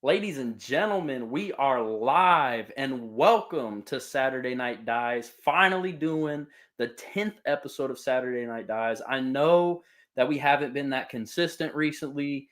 Ladies and gentlemen, we are live and welcome to Saturday Night Dies. Finally doing the 10th episode of Saturday Night Dies. I know that we haven't been that consistent recently.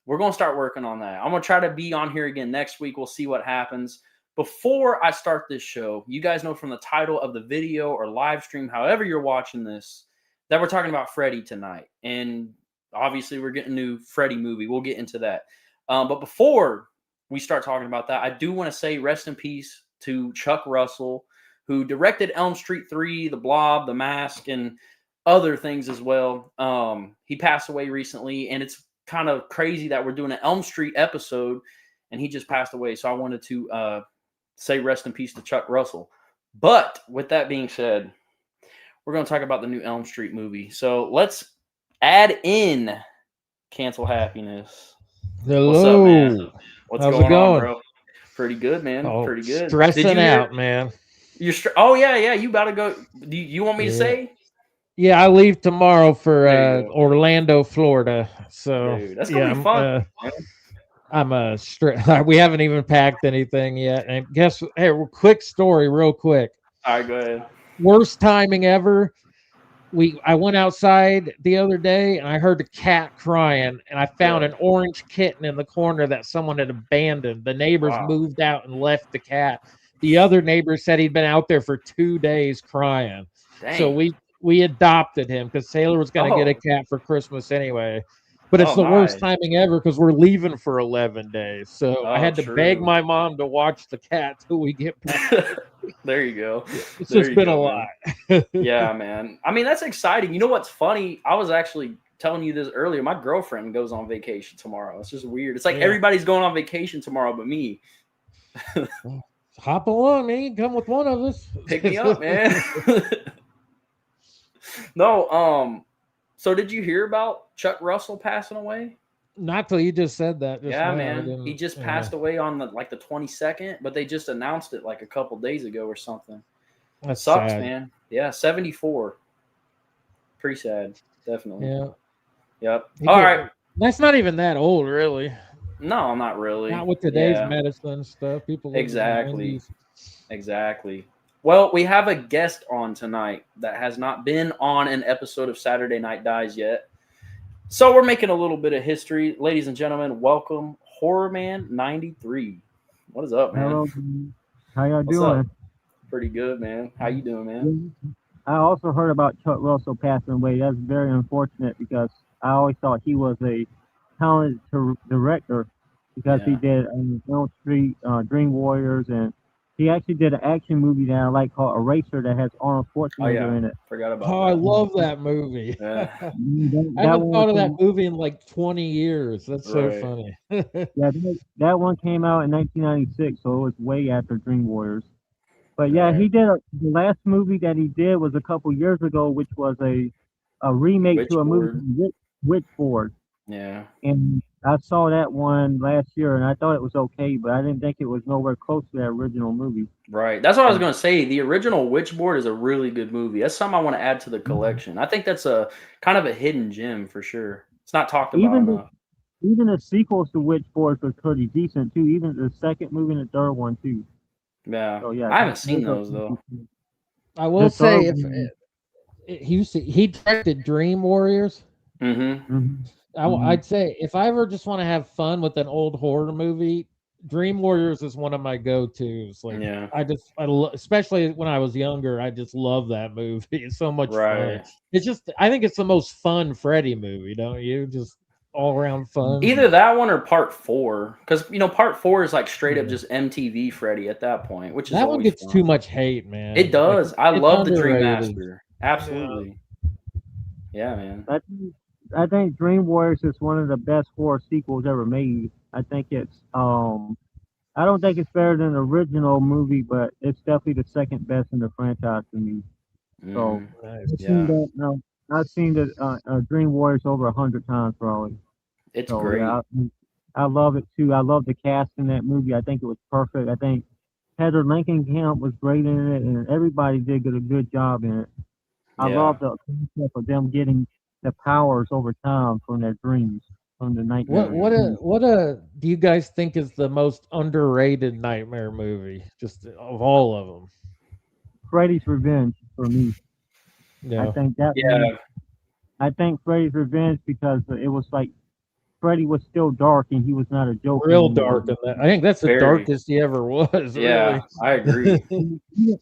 We're going to start working on that. I'm going to try to be on here again next week. We'll see what happens. Before I start this show, you guys know from the title of the video or live stream, however you're watching this, that we're talking about Freddy tonight. And obviously we're getting a new Freddy movie. We'll get into that. But before we start talking about that, I do want to say rest in peace to Chuck Russell, who directed Elm Street 3, The Blob, The Mask, and other things as well. He passed away recently, and it's kind of crazy that we're doing an Elm Street episode, and he just passed away. So I wanted to say rest in peace to Chuck Russell. But with that being said, we're going to talk about the new Elm Street movie. So let's add in Cancel Happiness. Hello. What's up, man? What's How's going it going? on, bro? Pretty good, man. Oh, Pretty good. Stressing out, man. You're oh yeah. You about to go? Do you want me to say? Yeah, I leave tomorrow for There you go. Orlando, Florida. So Dude, that's gonna be fun. We haven't even packed anything yet. And guess, hey, quick story, real quick. All right, go ahead. Worst timing ever. I went outside the other day and I heard a cat crying, and I found an orange kitten in the corner that someone had abandoned. The neighbors moved out and left the cat. The other neighbor said he'd been out there for 2 days crying. Dang. So we adopted him because Taylor was going to get a cat for Christmas anyway. But it's the worst timing ever because we're leaving for 11 days. So I had to beg my mom to watch the cat till we get back. There you go. It's just been a lot. Yeah, man. I mean, that's exciting. You know what's funny? I was actually telling you this earlier. My girlfriend goes on vacation tomorrow. It's just weird. It's like everybody's going on vacation tomorrow but me. Hop along, man. Come with one of us. Pick me up, man. No, so did you hear about Chuck Russell passing away? Not till you just said that. Man. He just passed away on the 22nd, but they just announced it like a couple days ago or something. That sucks, sad. man. Yeah, 74. Pretty sad, definitely. Yeah. Yep. All right. That's not even that old, really. No, not really. Not with today's medicine stuff. People exactly. Well, we have a guest on tonight that has not been on an episode of Saturday Night Dies yet. So we're making a little bit of history. Ladies and gentlemen, welcome Horror Man 93. What is up, man? Hello. How y'all doing? Up? Pretty good, man. How you doing, man? I also heard about Chuck Russell passing away. That's very unfortunate because I always thought he was a talented director because he did Elm Street, Dream Warriors, and he actually did an action movie that I like called Eraser that has Arnold Schwarzenegger in it. Forgot about that. I love that movie. Yeah. I haven't thought of that movie in like 20 years. That's so funny. Yeah, that one came out in 1996, so it was way after Dream Warriors. But yeah, he did the last movie that he did was a couple years ago, which was a remake to a movie, Witchboard. Yeah. And I saw that one last year, and I thought it was okay, but I didn't think it was nowhere close to that original movie. Right. That's what I was going to say. The original Witchboard is a really good movie. That's something I want to add to the collection. I think that's a kind of a hidden gem for sure. It's not talked about enough. Even the sequels to Witchboard were pretty decent, too. Even the second movie and the third one, too. Yeah. So, yeah, I haven't seen those, though. I will say, he directed Dream Warriors. I'd say if I ever just want to have fun with an old horror movie, Dream Warriors is one of my go-tos. Like, especially when I was younger, I just love that movie. It's so much fun. It's just, I think it's the most fun Freddy movie, don't you? Just all around fun. Either that one or Part 4, because Part 4 is like straight up just MTV Freddy at that point, which is that one gets too much hate, man. It does. I love the Dream Master. Absolutely. Yeah, man. I think Dream Warriors is one of the best horror sequels ever made. I think it's I don't think it's better than the original movie, but it's definitely the second best in the franchise to me. So I've seen the Dream Warriors over 100 times probably. It's great. I love it too. I love the cast in that movie. I think it was perfect. I think Heather Langenkamp was great in it, and everybody did a good job in it. I love the concept of them getting the powers over time from their dreams. from the Nightmare. What do you guys think is the most underrated Nightmare movie, just of all of them? Freddy's Revenge for me. Yeah. I think that. Yeah. I think Freddy's Revenge because it was like Freddy was still dark and he was not a joke Real anymore. dark in that. I think that's the Very. darkest he ever was. Yeah, Really. I agree.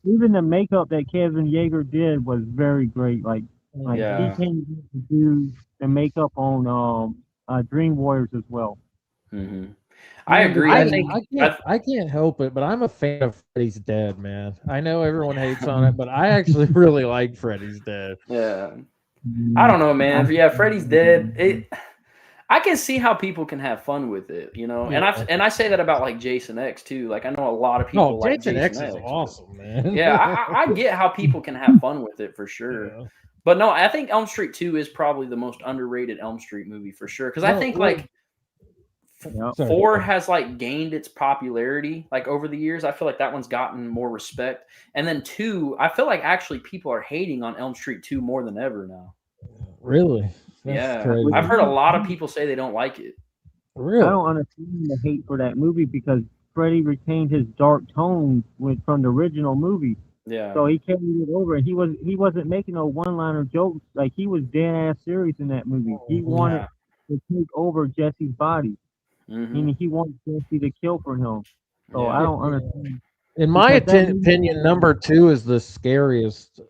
Even the makeup that Kevin Yeager did was very great. Like Yeah. he came to do the makeup on Dream Warriors as well. Mm-hmm. I agree. I can't help it, but I'm a fan of Freddy's Dead, man. I know everyone hates on it, but I actually really like Freddy's Dead. Yeah. I don't know, man. Yeah, Freddy's Dead. I can see how people can have fun with it, you know. Yeah. And I say that about like Jason X too. Like I know a lot of people like Jason X is X, awesome, man. Yeah, I get how people can have fun with it for sure. Yeah. But no, I think Elm Street 2 is probably the most underrated Elm Street movie for sure. Because I think like 4 has like gained its popularity like over the years. I feel like that one's gotten more respect. And then 2, I feel like actually people are hating on Elm Street 2 more than ever now. Really? That's crazy. I've heard a lot of people say they don't like it. Really? I don't understand the hate for that movie because Freddy retained his dark tone from the original movie. Yeah. So he carried it over, and he wasn't making no one-liner jokes. Like he was dead ass serious in that movie. He wanted to take over Jesse's body, and he wanted Jesse to kill for him. So I don't understand. In my opinion, number 2 is the scariest,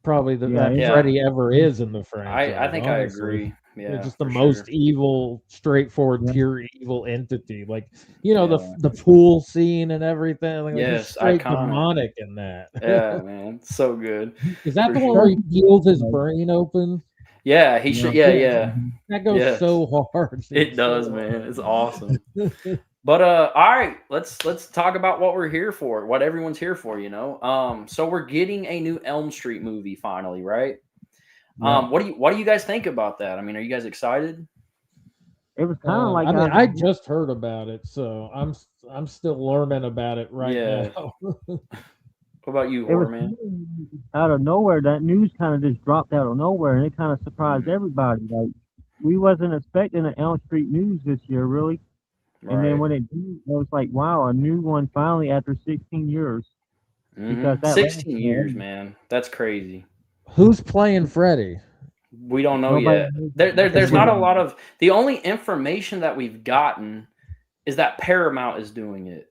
probably that Freddy ever is in the franchise. I think honestly. I agree. Yeah, it's just the most evil, straightforward, pure evil entity. Like the pool scene and everything. Like, yes, straight demonic in that. Yeah, man, so good. Is that the one where he peels his brain open? Yeah, he should. Yeah. That goes so hard. It does, man. It's awesome. But all right, let's talk about what we're here for, what everyone's here for, you know. So we're getting a new Elm Street movie finally, right? Yeah. What do you guys think about that? I mean, are you guys excited? It was kind of like I just heard about it, so I'm still learning about it right now. What about you, Horror Man? Out of nowhere, that news kind of just dropped out of nowhere, and it kind of surprised everybody. Like we wasn't expecting an Elm Street news this year, really. Right. And then when it did, it was like, wow, a new one finally after 16 years. Because 16 years, man, that's crazy. Who's playing Freddy? We don't know yet. There's not a lot of. The only information that we've gotten is that Paramount is doing it.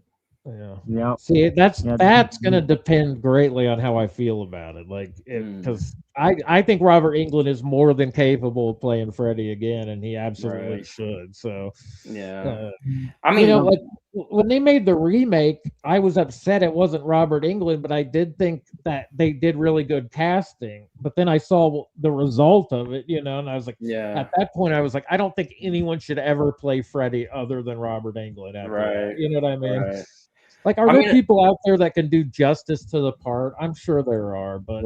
Yeah. See, that's going to depend greatly on how I feel about it. Like, because I think Robert Englund is more than capable of playing Freddy again, and he absolutely should. So, I mean, like when they made the remake, I was upset it wasn't Robert Englund, but I did think that they did really good casting. But then I saw the result of it, and I was like, at that point, I was like, I don't think anyone should ever play Freddy other than Robert Englund. That. You know what I mean? Right. Like, are there people out there that can do justice to the part? I'm sure there are, but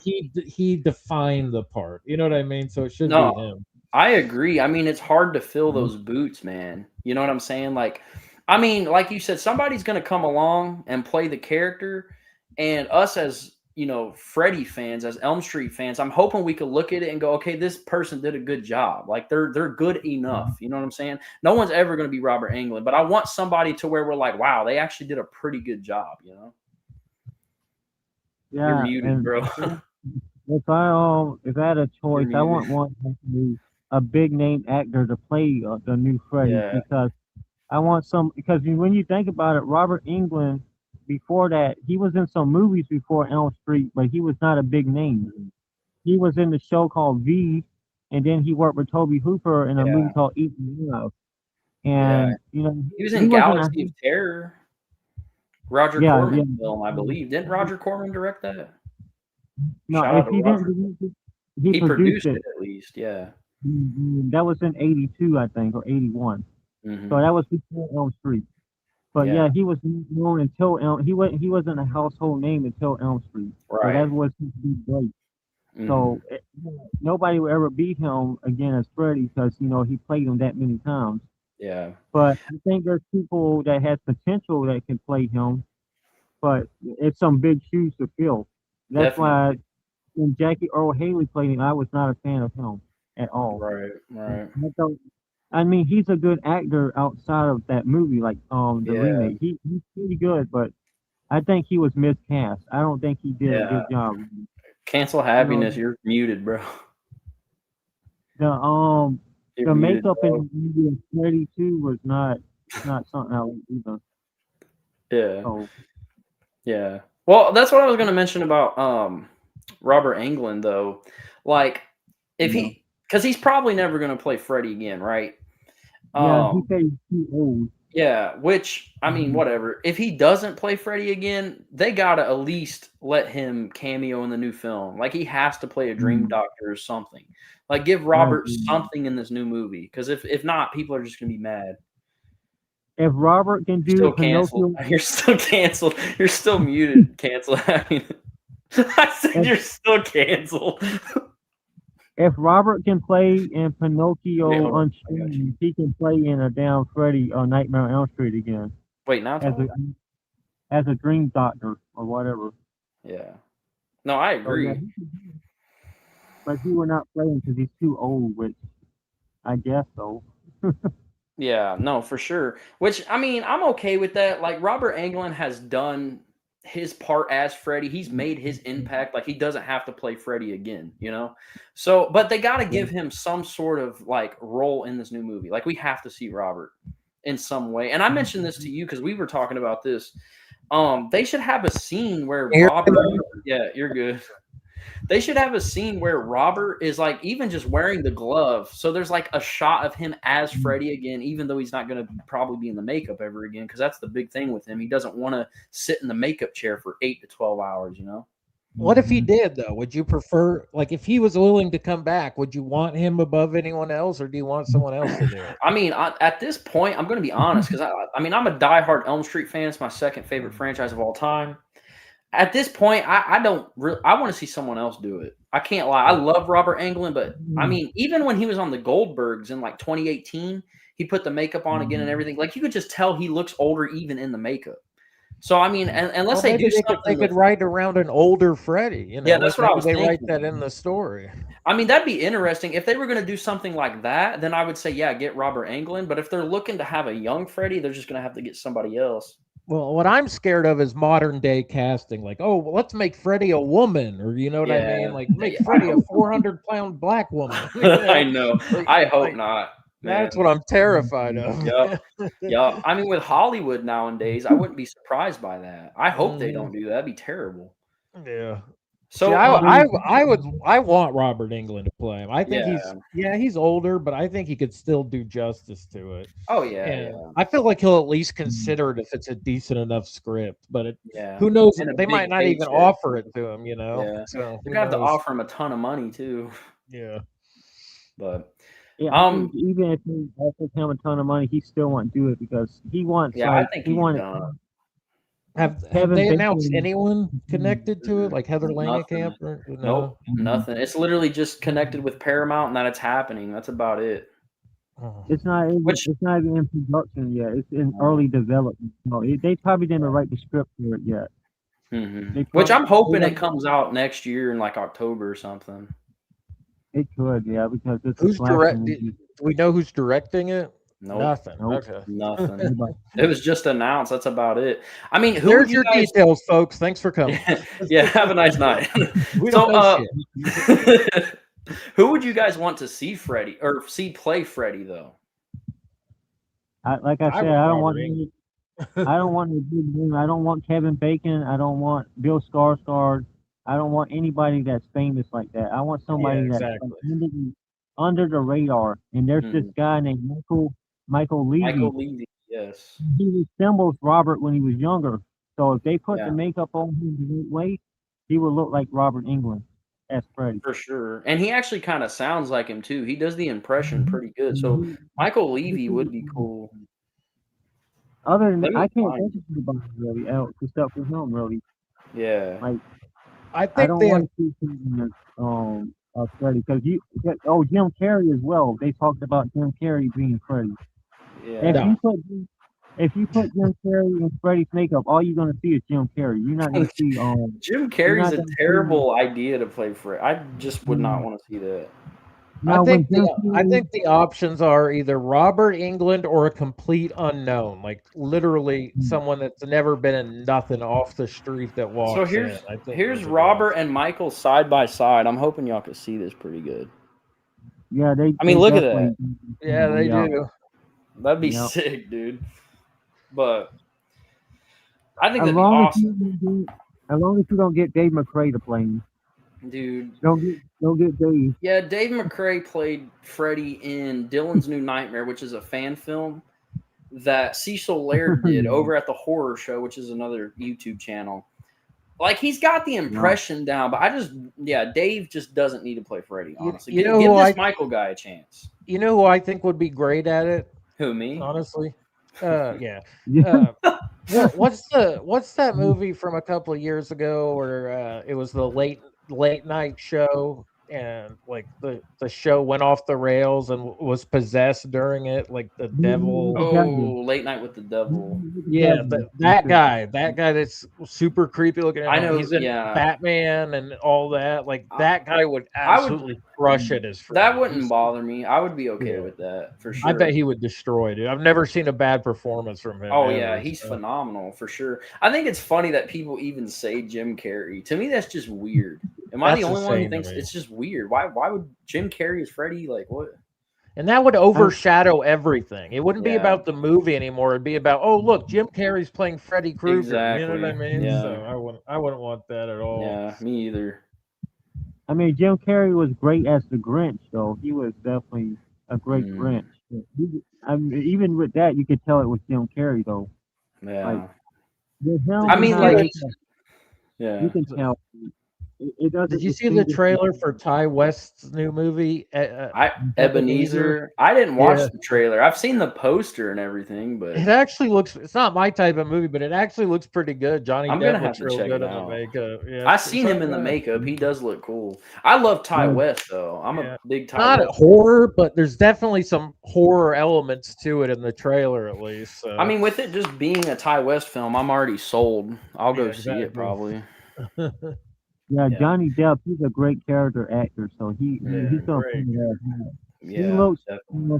he defined the part. You know what I mean? So it should be him. I agree. I mean, it's hard to fill those boots, man. You know what I'm saying? Like, I mean, like you said, somebody's going to come along and play the character, and us as Freddy fans, as Elm Street fans, I'm hoping we could look at it and go, okay, this person did a good job. Like they're good enough. You know what I'm saying? No one's ever going to be Robert Englund, but I want somebody to where we're like, wow, they actually did a pretty good job. Yeah. You're muted, bro. If I had a choice, I want a big name actor to play the new Freddy because I want because when you think about it, Robert Englund. Before that, he was in some movies before Elm Street, but he was not a big name. He was in the show called V, and then he worked with Toby Hooper in a movie called Eating Love. And he was in Galaxy of Terror. Roger Corman film, I believe. Didn't Roger Corman direct that? No, if he didn't, he produced it at least. Yeah, that was in '82, I think, or '81. So that was before Elm Street. But he was known until he wasn't a household name until Elm Street. Right. So that was his big break. So nobody will ever beat him again as Freddy because he played him that many times. Yeah. But I think there's people that has potential that can play him, but it's some big shoes to fill. That's why when Jackie Earl Haley played him, I was not a fan of him at all. Right. I thought I mean, he's a good actor outside of that movie, like the Yeah, remake. He's pretty good, but I think he was miscast. I don't think he did a yeah. good job. Cancel You know, happiness. You're muted, bro. the um You're the muted, makeup in bro. the movie Freddy 2 was not something I like either. Yeah, So yeah. Well, that's what I was going to mention about Robert Englund, though. Like, if yeah, because he's probably never going to play Freddy again, right? yeah, he Um, said he's too old. yeah. Which I mean, Mhm. whatever. If he doesn't play Freddy again, they gotta at least let him cameo in the new film. Like he has to play a dream Mhm. doctor or something. Like give I Robert agree. something in this new movie. Because if not, people are just gonna be mad. If Robert can You're do still canceled. Pinocchio, You're still canceled. You're still muted. Cancel. I mean, I said if you're still canceled. if Robert can play in Wait, Pinocchio hold on. I got you. Unchained, he can play in a damn Freddy or Nightmare on Elm Street again Wait, now as a talk? dream doctor or whatever. Yeah. No, I So yeah, agree. but he will not play him because he's too old, which I guess so. Yeah, no, for sure. Which I mean, I'm okay with that. Like Robert Englund has done his part as Freddy. He's made his impact. Like he doesn't have to play Freddy again, you know? So, but they got to Yeah. give him some sort of like role in this new movie. Like we have to see Robert in some way. And I mentioned this to you because we were talking about this. They should have a scene where Robert, yeah, you're good. They should have a scene where Robert is like even just wearing the glove. So there's like a shot of him as Freddy again, even though he's not going to probably be in the makeup ever again. Because that's the big thing with him. He doesn't want to sit in the makeup chair for 8 to 12 hours. You know? What if he did though? Would you prefer, like, if he was willing to come back? Would you want him above anyone else, or do you want someone else to do it? I mean, at this point, I'm going to be honest because I mean I'm a diehard Elm Street fan. It's my second favorite franchise of all time. At this point, I don't really. I want to see someone else do it. I can't lie. I love Robert Englund, but I mean, even when he was on the Goldbergs in like 2018, he put the makeup on again and everything. Like you could just tell he looks older even in the makeup. So I mean, unless Well, they maybe do they something could with, write around an older Freddy. yeah, Like that's what I maybe was they write thinking. that in the story. I mean, that'd be interesting if they were going to do something like that. Then I would say, yeah, get Robert Englund. But if they're looking to have a young Freddy, they're just going to have to get somebody else. Well, what I'm scared of is modern day casting. Like, oh, well, let's make Freddy a woman, or you know what I Yeah, mean? Like, make Freddy a 400-pound black woman. I know. I hope Like, not, man. that's what I'm terrified of. Yep. Yeah, I mean, with Hollywood nowadays, I wouldn't be surprised by that. I hope they Mhm. don't do that. That'd be terrible. Yeah. See, So, I want Robert Englund to play him. I think yeah. he's older, but I think he could still do justice to it. Oh, yeah, And yeah, I feel like he'll at least consider it if it's a decent enough script. But yeah. who knows? And a They big might not even paycheck. offer it to him. Yeah. So They're who gonna have to knows? offer him a ton of money too. Yeah. But, Yeah, I think even if he offers him a ton of money, he still won't do it because he wants yeah, I think he he's wanted done. Have Kevin they announced Bacon. anyone connected to it, like Heather Nothing. Langenkamp? Or Nope, no. nothing. It's literally just connected with Paramount and that it's happening. That's about it. Oh. Which, It's not even in production yet. It's in early development. No, they probably didn't write the script for it yet. They which probably I'm hoping it comes out next year in like October or something. it could, yeah, because it's a Who's slasher direct? Do movie. we know who's directing it? Nope. Nothing. Nope. Okay. Nothing. Nobody. It was just announced. That's about it. I mean, who would There's you your guys? details, folks. Thanks for coming. Yeah, have a nice night. We don't So, know shit. who would you guys want to see Freddy or see play Freddy though? Like I I said, want I don't Robert want Englund. I don't want a big name. I don't want Kevin Bacon. I don't want Bill Skarsgård. I don't want anybody that's famous like that. I want Yeah, somebody that's like exactly. under the radar. And there's this guy named Michael Levy. Michael Levy, yes. He resembles Robert when he was younger. So if they put the Yeah, makeup on him the right way, he would look like Robert England as Freddy. for sure. And he actually kind of sounds like him too. He does the impression pretty good. So Michael Levy would be cool. Other than that, Let me I can't find. think of anybody really else except for him. Really, Yeah. like I I think don't they want to see him as Freddy because Jim Carrey as well. They talked about Jim Carrey being Freddy. If Yeah. no. you put Jim Carrey in Freddy's makeup, all you're gonna see is Jim Carrey. You're not gonna see Jim you're Carrey's not a gonna see terrible idea to play Freddy. I just would not want to see that. Now, I think the options are either Robert England or a complete unknown, like literally someone that's never been in nothing off the street that So walks in. I think here's Robert and Michael side by side. I'm hoping y'all can see this pretty good. yeah, they. I mean, they look at definitely, that. Yeah, they do. That'd be Yep. sick, dude. But I think As that'd be long awesome. as long as you don't get Dave McRae to play him. Dude. Don't get Dave. Yeah, Dave McRae played Freddy in Dylan's New Nightmare, which is a fan film that Cecil Laird did over at the Horror Show, which is another YouTube channel. Like, he's got the impression down, but Dave just doesn't need to play Freddy, honestly. Give this Michael guy a chance. You know who I think would be great at it? Who, me? Honestly? Yeah. What's that movie from a couple of years ago where it was the late night show and like the show went off the rails and was possessed during it, like the devil. Oh, Late Night with the Devil. Yeah, that guy that's super creepy looking. I know. He's in Batman and all that. Like that guy would absolutely crush it as Freddy. That wouldn't bother me. I would be okay with that for sure. I bet he would destroy it. I've never seen a bad performance from him. Oh yeah, he's phenomenal for sure. I think it's funny that people even say Jim Carrey. To me, that's just weird. Am I the only one who thinks it's just weird? Why would Jim Carrey as Freddy? Like what? And that would overshadow everything. It wouldn't be about the movie anymore. It'd be about, oh look, Jim Carrey's playing Freddy Krueger. Exactly. You know what I mean? Yeah. So I wouldn't want that at all. Yeah, me either. I mean, Jim Carrey was great as the Grinch, though. He was definitely a great Grinch. Even with that, you could tell it was Jim Carrey, though. Yeah. Like, you can tell. It doesn't. Did you see the trailer for Ty West's new movie? Ebenezer. I didn't watch the trailer. I've seen the poster and everything, but it actually looks. It's not my type of movie, but it actually looks pretty good. Johnny Depp looks real good in the makeup. Yeah, I've seen him in the makeup. He does look cool. I love Ty West though. I'm a big Ty. Not West horror, but there's definitely some horror elements to it in the trailer, at least. So. I mean, with it just being a Ty West film, I'm already sold. I'll go see it probably. Yeah, Johnny Depp, he's a great character actor, so he's gonna he looks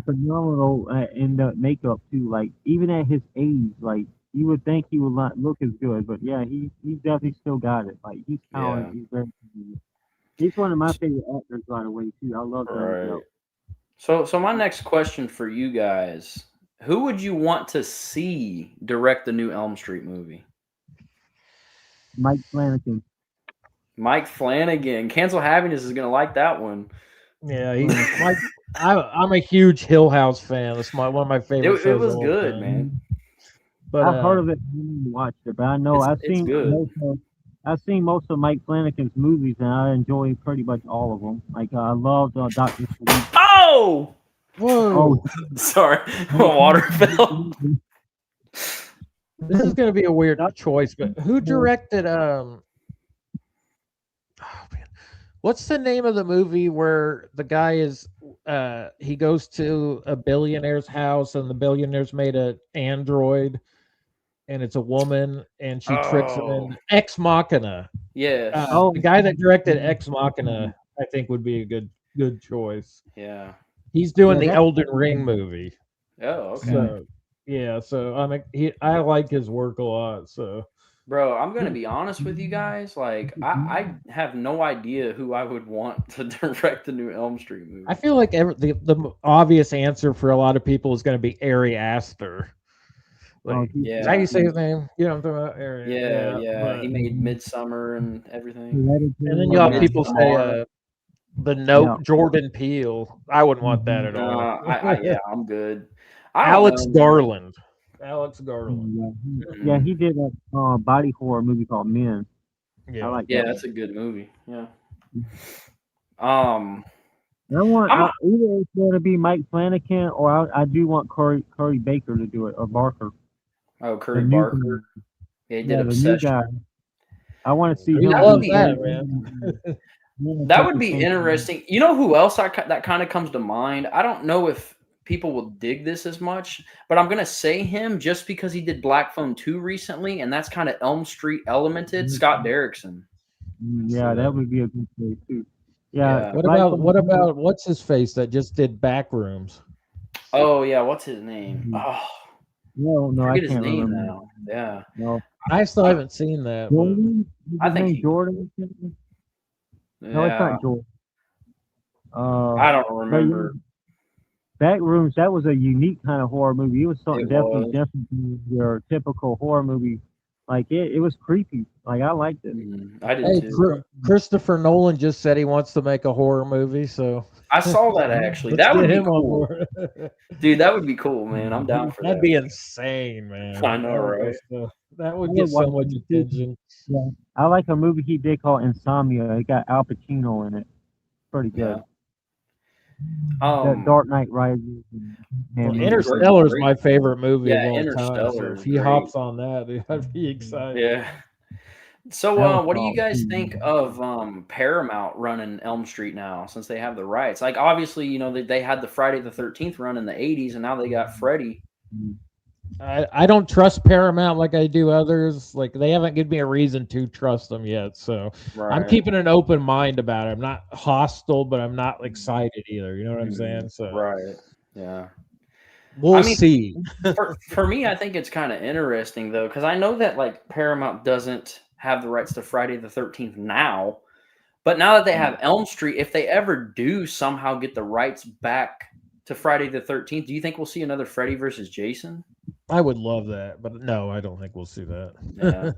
phenomenal in the makeup too. Like even at his age, like you would think he would not look as good, but yeah, he definitely still got it. Like he's talented. He's very. He's one of my favorite actors, by the way, too. I love Johnny Depp. So my next question for you guys: who would you want to see direct the new Elm Street movie? Mike Flanagan. Mike Flanagan. Cancel Happiness is gonna like that one. Yeah, I'm a huge Hill House fan. That's one of my favorite shows. It was good, man. But I've heard of it, and watched it, but I know I've seen most of Mike Flanagan's movies, and I enjoy pretty much all of them. Like I loved Dr. Sleep. Oh, whoa! Oh, sorry, my water fell. This is gonna be a weird choice, but who directed what's the name of the movie where the guy is he goes to a billionaire's house and the billionaire's made an android and it's a woman and she tricks him in Ex Machina. Yeah. The guy that directed Ex Machina I think would be a good choice. Yeah. He's doing the Elden Ring movie. Oh, okay. So I like his work a lot, so bro, I'm gonna be honest with you guys. Like, I have no idea who I would want to direct the new Elm Street movie. I feel like the obvious answer for a lot of people is going to be Ari Aster. Like, is that how you say his name? You know what I'm talking about? Ari. Yeah. He made Midsummer and everything. And then you have people say the Note Jordan Peele. I wouldn't want that at all. I'm good. Alex Garland. Yeah, he did a body horror movie called Men. Yeah, I like that's a good movie. Yeah. I want either it's going to be Mike Flanagan or I do want Curry Baker to do it or Barker. Oh, Curry Barker. Yeah, he did Obsession. I want to see him. That would be man. That would be interesting. You know who else that kind of comes to mind? I don't know if people will dig this as much, but I'm gonna say him just because he did Black Phone 2 recently, and that's kind of Elm Street elemented. Scott Derrickson. Yeah, that would be a good choice too. Yeah. What about what's his face that just did Backrooms? Oh yeah, what's his name? Oh, No, I forget his can't name remember. now. Yeah, No, I still haven't seen that. But Jordan. Is I his think name he. Jordan? No, it's Yeah, not Jordan. I don't But yeah, remember. Backrooms, that was a unique kind of horror movie. It was something It definitely was. different from your typical horror movie. Like it was creepy. Like I liked it. I did hey, too. Christopher Nolan just said he wants to make a horror movie, so I saw that actually. let's That would get be him on cool, board. dude. That would be cool, man. I'm down for That'd that. be insane, man. I know, right? That I would would get so watch much it too. attention. Yeah. I like a movie he did called Insomnia. It got Al Pacino in it. Pretty Yeah. good. The Dark Knight Rises Well, and Interstellar is Great. my favorite movie of Yeah, all time. So Interstellar if is he great. hops on that, dude, I'd be excited. Yeah. that So, was what do you solid guys too. think of Paramount running Elm Street now, since they have the rights? Like, obviously, they had the Friday the 13th run in the 80s, and now they got Freddy. I don't trust Paramount like I do others. Like they haven't given me a reason to trust them yet. So I'm Right. keeping an open mind about it. I'm not hostile, but I'm not excited either. You know what I'm saying? So Right. Yeah. we'll see. For me, I think it's kind of interesting though, because I know that like Paramount doesn't have the rights to Friday the 13th now, but now that they have Elm Street, if they ever do somehow get the rights back to Friday the 13th, do you think we'll see another Freddy versus Jason? I would love that, but no, I don't think we'll see that. Yeah.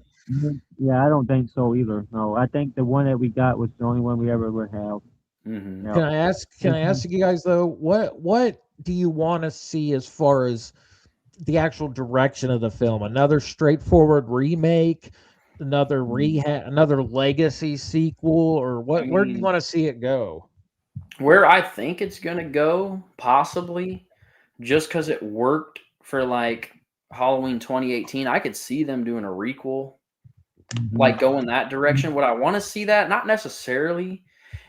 Yeah, I don't think so either. No, I think the one that we got was the only one we ever would have. Mm-hmm. Yeah. Can I ask you guys though, what do you want to see as far as the actual direction of the film? Another straightforward remake, another another legacy sequel, or what? Where do you want to see it go? Where I think it's gonna go, possibly, just because it worked for like Halloween 2018, I could see them doing a requel, like going that direction. Would I want to see that? Not necessarily.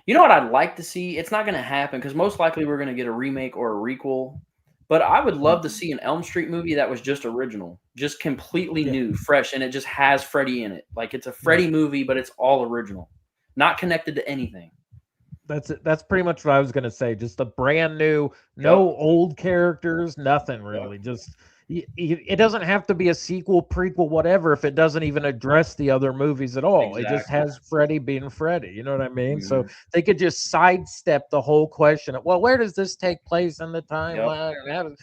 You know what I'd like to see? It's not going to happen because most likely we're going to get a remake or a requel. But I would love to see an Elm Street movie that was just original, just completely new, fresh, and it just has Freddy in it. Like it's a Freddy movie, but it's all original, not connected to anything. That's pretty much what I was gonna say. Just a brand new, no old characters, nothing really. Just it doesn't have to be a sequel, prequel, whatever. If it doesn't even address the other movies at all, it just has Freddy being Freddy. You know what I mean? So they could just sidestep the whole question of, well, where does this take place in the timeline?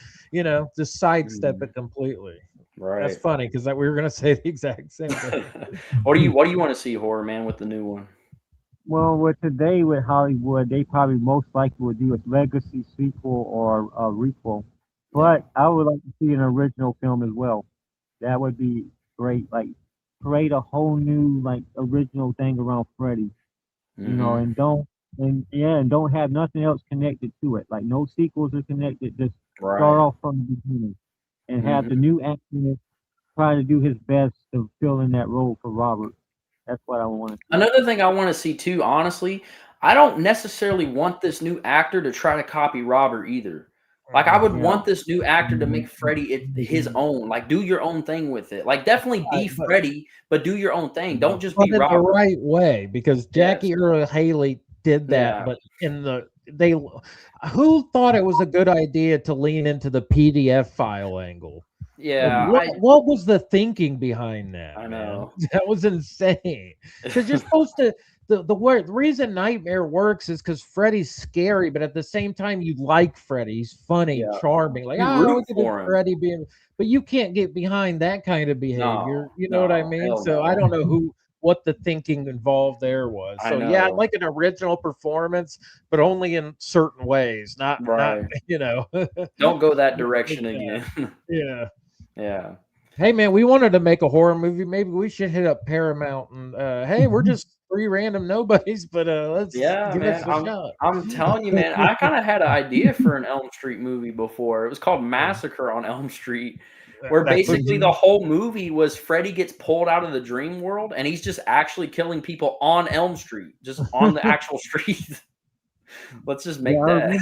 Just sidestep it completely. Right. That's funny because we were gonna say the exact same thing. What do you want to see, Horror Man, with the new one? Well, today with Hollywood, they probably most likely would do a legacy sequel or a requel. But I would like to see an original film as well. That would be great. Like create a whole new like original thing around Freddy. And don't have nothing else connected to it. Like no sequels are connected. Just start off from the beginning and have the new actor try to do his best to fill in that role for Robert. That's what I want to see. Another thing I want to see too, honestly, I don't necessarily want this new actor to try to copy Robert either. Like I would want this new actor to make Freddy his own. Like do your own thing with it. Like definitely be Freddy, but do your own thing. Don't just be Robert. The right way, because Jackie Earle Haley did that, but who thought it was a good idea to lean into the PDF file angle? Yeah. What was the thinking behind that? I know. Man? That was insane. Because you're supposed to. The reason Nightmare works is because Freddy's scary, but at the same time you like Freddy. He's funny, charming. Like look at Freddy being, but you can't get behind that kind of behavior. You know what I mean? So I don't know what the thinking involved there was. So yeah, I'd like an original performance, but only in certain ways. Not Don't go that direction again. Yeah. Hey man, we wanted to make a horror movie. Maybe we should hit up Paramount and hey, we're just three random nobodies, but let's give us a shot. I'm telling you, man, I kind of had an idea for an Elm Street movie before. It was called Massacre on Elm Street, where basically the whole movie was Freddy gets pulled out of the dream world and he's just actually killing people on Elm Street, just on the actual street. Let's just make that.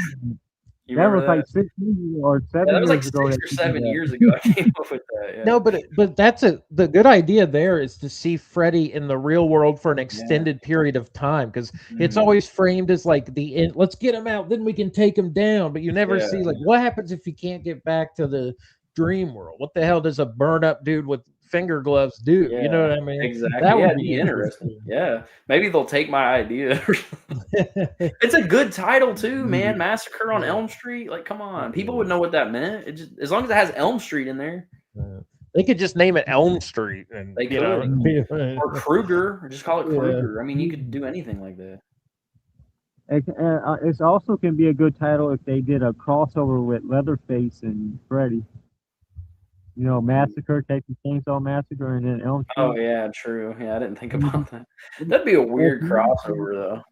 You That remember was that? like 6 years or Yeah, 7 that was like years ago. 6 That or she did 7 that. years ago. I came up with that. Yeah. No, but that's the good idea there is to see Freddy in the real world for an extended period of time, because it's always framed as like the end. Let's get him out, then we can take him down. But you never see like what happens if he can't get back to the dream world. What the hell does a burn up dude with finger gloves do? You know Yeah, what I mean? exactly. That Yeah, would it'd be be interesting. interesting. Yeah, maybe they'll take my idea. It's a good title too, man. Massacre on Elm Street. Like, come on, people would know what that meant. It just as long as it has Elm Street in there, They could just name it Elm Street, and they you know, could. Or Krueger, or just call it Yeah. Krueger. I mean, you could do anything like that. It also can be a good title if they did a crossover with Leatherface and Freddy. You know, Massacre, Texas Chainsaw Massacre, and then Elm Street. Oh yeah, true. Yeah, I didn't think about that. That'd be a weird crossover though.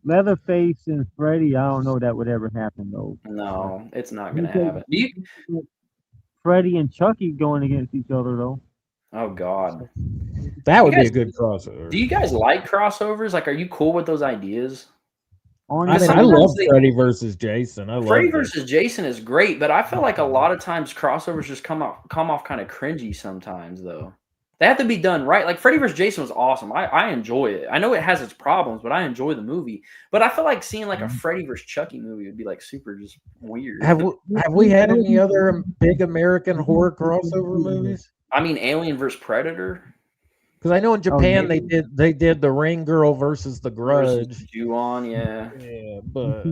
Leatherface and Freddy, I don't know that would ever happen though. No, it's not gonna happen. Do you? Freddy and Chucky going against each other though. Oh God, that would You be guys- a good crossover. do you guys like crossovers? Like, are you cool with those ideas? I Honestly, mean, I love Sometimes Freddy versus Jason. I love Freddy that. versus Jason is great, but I feel like a lot of times crossovers just come off kind of cringy sometimes though. They have to be done right. Like Freddy vs. Jason was awesome. I enjoy it. I know it has its problems, but I enjoy the movie. But I feel like seeing like a Freddy vs. Chucky movie would be like super just weird. Have we had any other big American horror crossover movies? I mean, Alien vs. Predator. Because I know in Japan yeah. they did the Ring Girl versus the Grudge. Ju-on, yeah. Yeah, but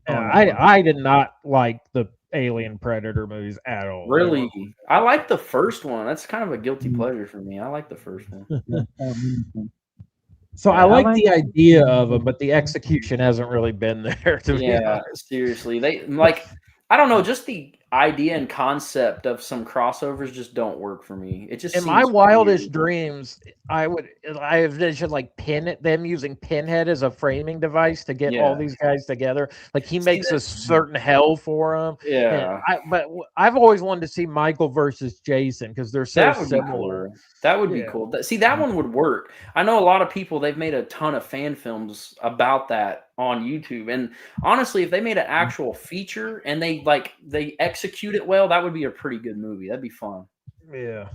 I did not like the Alien Predator movies at all. Really? I like the first one. That's kind of a guilty pleasure for me. I like the first one. So I like the idea of them, but the execution hasn't really been there. To be honest. Seriously. They like I don't know, just the idea and concept of some crossovers just don't work for me. It just in my wildest dreams, I envisioned like them using Pinhead as a framing device to get all these guys together. Like he makes a certain hell for them. Yeah. But I've always wanted to see Michael versus Jason because they're so similar. That would be cool. See, that one would work. I know a lot of people, they've made a ton of fan films about that on YouTube. And honestly, if they made an actual feature and they execute it well, that would be a pretty good movie. That'd be fun. Yeah.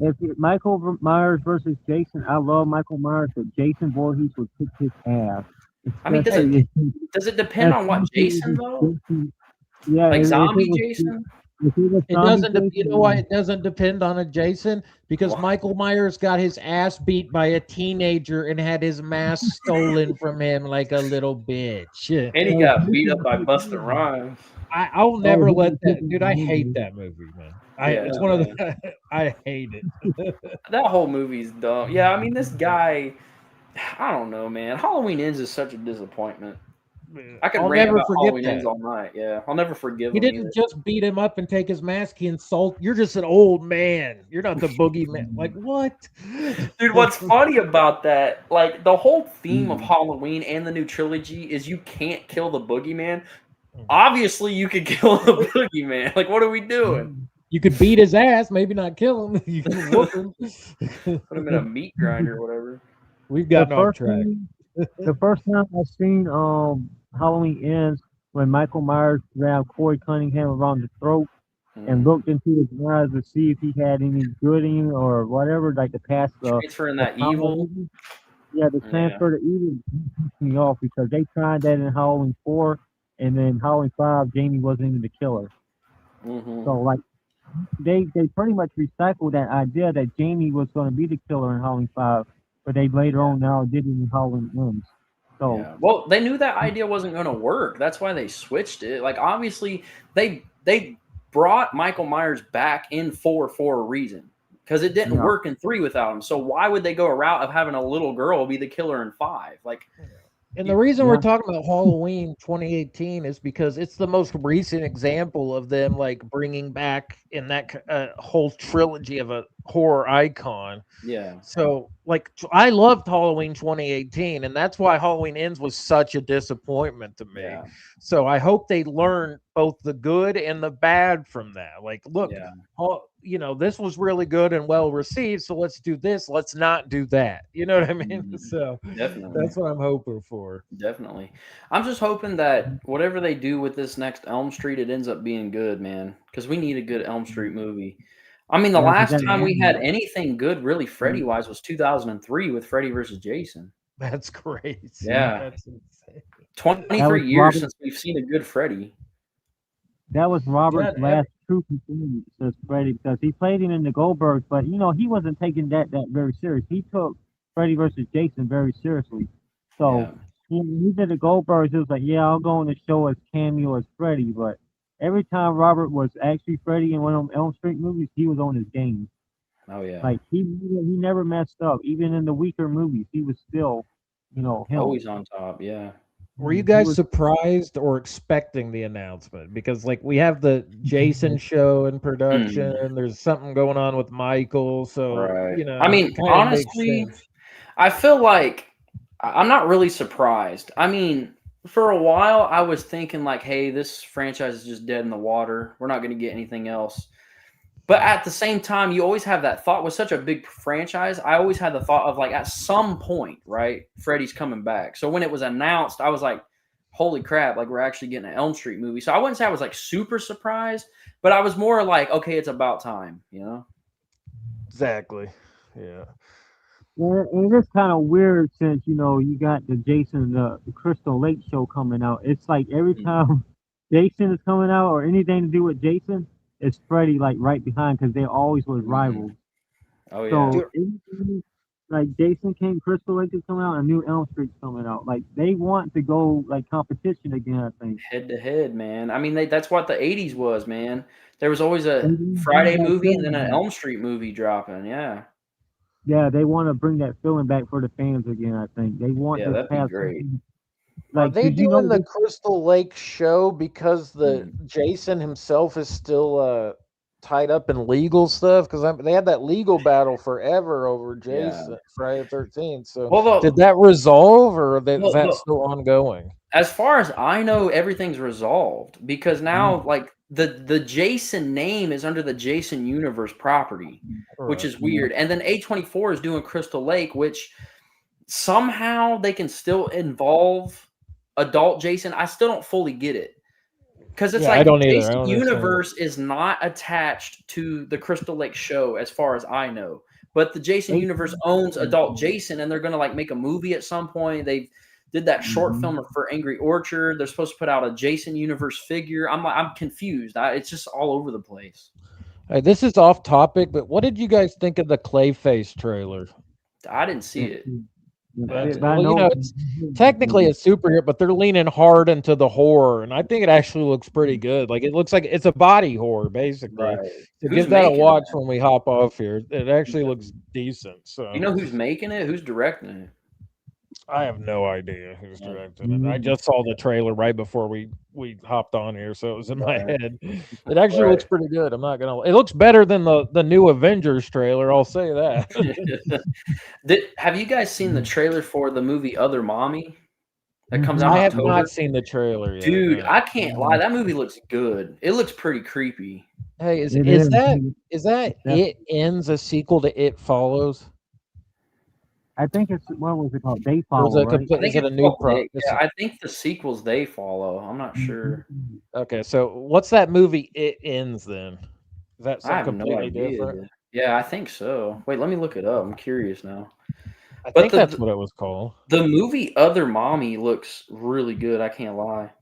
If Michael Myers versus Jason, I love Michael Myers, but Jason Voorhees would kick his ass. I mean, does it depend on what Jason though? Yeah, like zombie Jason? It doesn't. You know why it doesn't depend on a Jason? Because Michael Myers got his ass beat by a teenager and had his mask stolen from him like a little bitch. And he got beat up by Busta Rhymes. I'll never let that. Dude, I hate that movie, man. It's one of the. I hate it. That whole movie's dumb. Yeah, I mean, this guy. I don't know, man. Halloween Ends is such a disappointment. I could rant about Halloween Ends all night. Yeah, I'll never forgive him. He didn't just beat him up and take his mask. He insulted. You're just an old man. You're not the boogeyman. Like what? Dude, what's funny about that? Like the whole theme of Halloween and the new trilogy is you can't kill the boogeyman. Obviously, you could kill the boogeyman. Like, what are we doing? You could beat his ass, maybe not kill him. You can whoop him. Put him in a meat grinder or whatever. We've gotten off track. The first time I seen Halloween Ends when Michael Myers grabbed Corey Cunningham around the throat and looked into his eyes to see if he had any good in him or whatever, like the past. Transferring that evil. Yeah, the transfer to evil pissed me off because they tried that in Halloween 4, and then Halloween 5, Jamie wasn't even the killer. So like they pretty much recycled that idea that Jamie was going to be the killer in Halloween 5, but they later on now did it in Halloween Ends. So well, they knew that idea wasn't going to work. That's why they switched it. Like obviously they brought Michael Myers back in 4 for a reason because it didn't work in 3 without him. So why would they go a route of having a little girl be the killer in 5? Like. And the reason we're talking about Halloween 2018 is because it's the most recent example of them like bringing back in that whole trilogy of a horror icon. Yeah. So like I loved Halloween 2018, and that's why Halloween Ends was such a disappointment to me. Yeah. So I hope they learn both the good and the bad from that. Like, look, this was really good and well received, so let's do this. Let's not do that. You know what I mean? So Definitely. that's what I'm hoping for. Definitely. I'm just hoping that whatever they do with this next Elm Street, it ends up being good, man. Because we need a good Elm Street movie. I mean, the last time we had anything good, really, Freddy-wise, was 2003 with Freddy versus Jason. That's crazy. Yeah. That's insane. 23 years since we've seen a good Freddy. That was Robert's last true performance as Freddy, because he played him in the Goldbergs, but he wasn't taking that very serious. He took Freddy versus Jason very seriously. So he did the Goldbergs. It was like, yeah, I'll go on the show as cameo as Freddy, but every time Robert was actually Freddy in one of them Elm Street movies, he was on his game. Oh yeah. Like he never messed up. Even in the weaker movies, he was still, him. Always on top. Yeah. Were you guys surprised or expecting the announcement? Because we have the Jason show in production, and there's something going on with Michael. So I mean, honestly, I feel like I'm not really surprised. I mean, for a while, I was thinking like, hey, this franchise is just dead in the water. We're not going to get anything else. But at the same time, you always have that thought with such a big franchise. I always had the thought of like at some point, right, Freddy's coming back. So when it was announced, I was like, holy crap, like we're actually getting an Elm Street movie. So I wouldn't say I was like super surprised, but I was more like, okay, it's about time, Exactly. Yeah. Yeah, and it's kind of weird since, you got the Jason, the Crystal Lake show coming out. It's like every time Jason is coming out or anything to do with Jason, it's Freddy like right behind, because they always was rivals. Oh yeah. So like Jason came, Crystal Lake is coming out, and new Elm Street's coming out. Like they want to go like competition again, I think. Head to head, man. I mean, that's what the 80s was, man. There was always a Friday movie and then an Elm Street movie dropping. Yeah. Yeah, they want to bring that feeling back for the fans again, I think. They want to that'd have be great. Are they doing the Crystal Lake show because the Jason himself is still tied up in legal stuff? Because they had that legal battle forever over Jason, Friday the 13th. So did that resolve, or is that still ongoing? As far as I know, everything's resolved, because now like the Jason name is under the Jason Universe property, which is weird. And then A24 is doing Crystal Lake, which somehow they can still involve adult Jason. I still don't fully get it, because it's like the Jason Universe is not attached to the Crystal Lake show as far as I know, but the Jason Universe owns adult Jason, and they're gonna like make a movie at some point. They did that short film for Angry Orchard. They're supposed to put out a Jason Universe figure. I'm confused. It's just all over the place. Hey, this is off topic, but what did you guys think of the Clayface trailer? I didn't see it. It's technically a superhero, but they're leaning hard into the horror, and I think it actually looks pretty good. Like it looks like it's a body horror, basically. Right. So give that a watch when we hop off here. It actually looks decent. So you know who's making it? Who's directing it? I have no idea who's directing it. I just saw the trailer right before we hopped on here, so it was in my head. It actually looks pretty good. I'm not gonna. It looks better than the new Avengers trailer. I'll say that. Have you guys seen the trailer for the movie Other Mommy that comes out? I have not seen the trailer yet. Dude, I can't lie. That movie looks good. It looks pretty creepy. Hey, is that It Ends a sequel to It Follows? I think it's, what was it called? They Follow, right? Is it a new project? Yeah, I think the sequel's They Follow. I'm not sure. Okay, so what's that movie It Ends then? Is that something completely different? Yeah, I think so. Wait, let me look it up. I'm curious now. I think that's what it was called. The movie Other Mommy looks really good. I can't lie.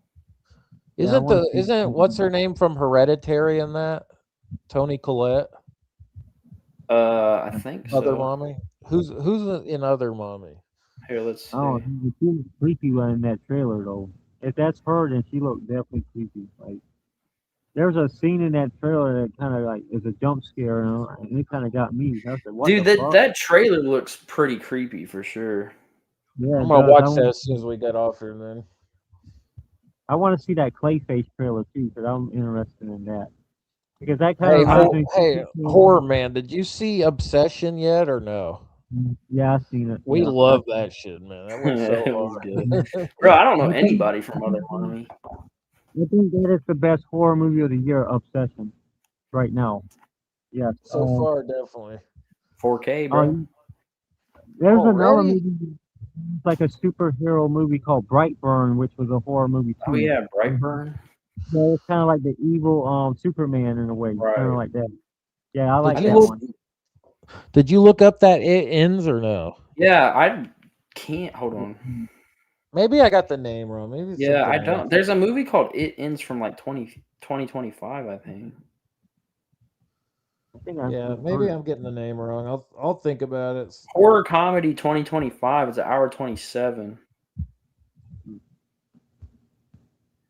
Isn't what's her name from Hereditary in that? Toni Collette? I think so. Other Mommy? Who's in Other Mommy? Here, let's see. Oh, she was creepy in that trailer though. If that's her, then she looked definitely creepy. Like there's a scene in that trailer that kind of like is a jump scare, and it kind of got me. I said, what dude, that trailer looks pretty creepy for sure. Yeah, I'm gonna watch that as soon as we get off here. Then I want to see that Clayface trailer too, because I'm interested in that. Because that kind of horror man, did you see Obsession yet or no? Yeah, I've seen it. We love that shit, man. That was so hard. Bro, I don't know anybody from Other Mommy. I think that is the best horror movie of the year, Obsession, right now. Yeah. So far, definitely. 4K, bro. There's another Already? movie, like a superhero movie called Brightburn, which was a horror movie Oh too. yeah, Brightburn. Yeah, it's kind of like the evil Superman in a way, kind of Right. like that. Yeah, I Did like you that look? one. Did you look up that it ends or no? Yeah, I can't. Hold on. Maybe I got the name wrong. Maybe it's Yeah, I something don't. else. There's a movie called It Ends from like 2025, I think. I think Yeah, I've maybe heard. I'm getting the name wrong. I'll think about it. Horror comedy 2025. It's an hour 27. I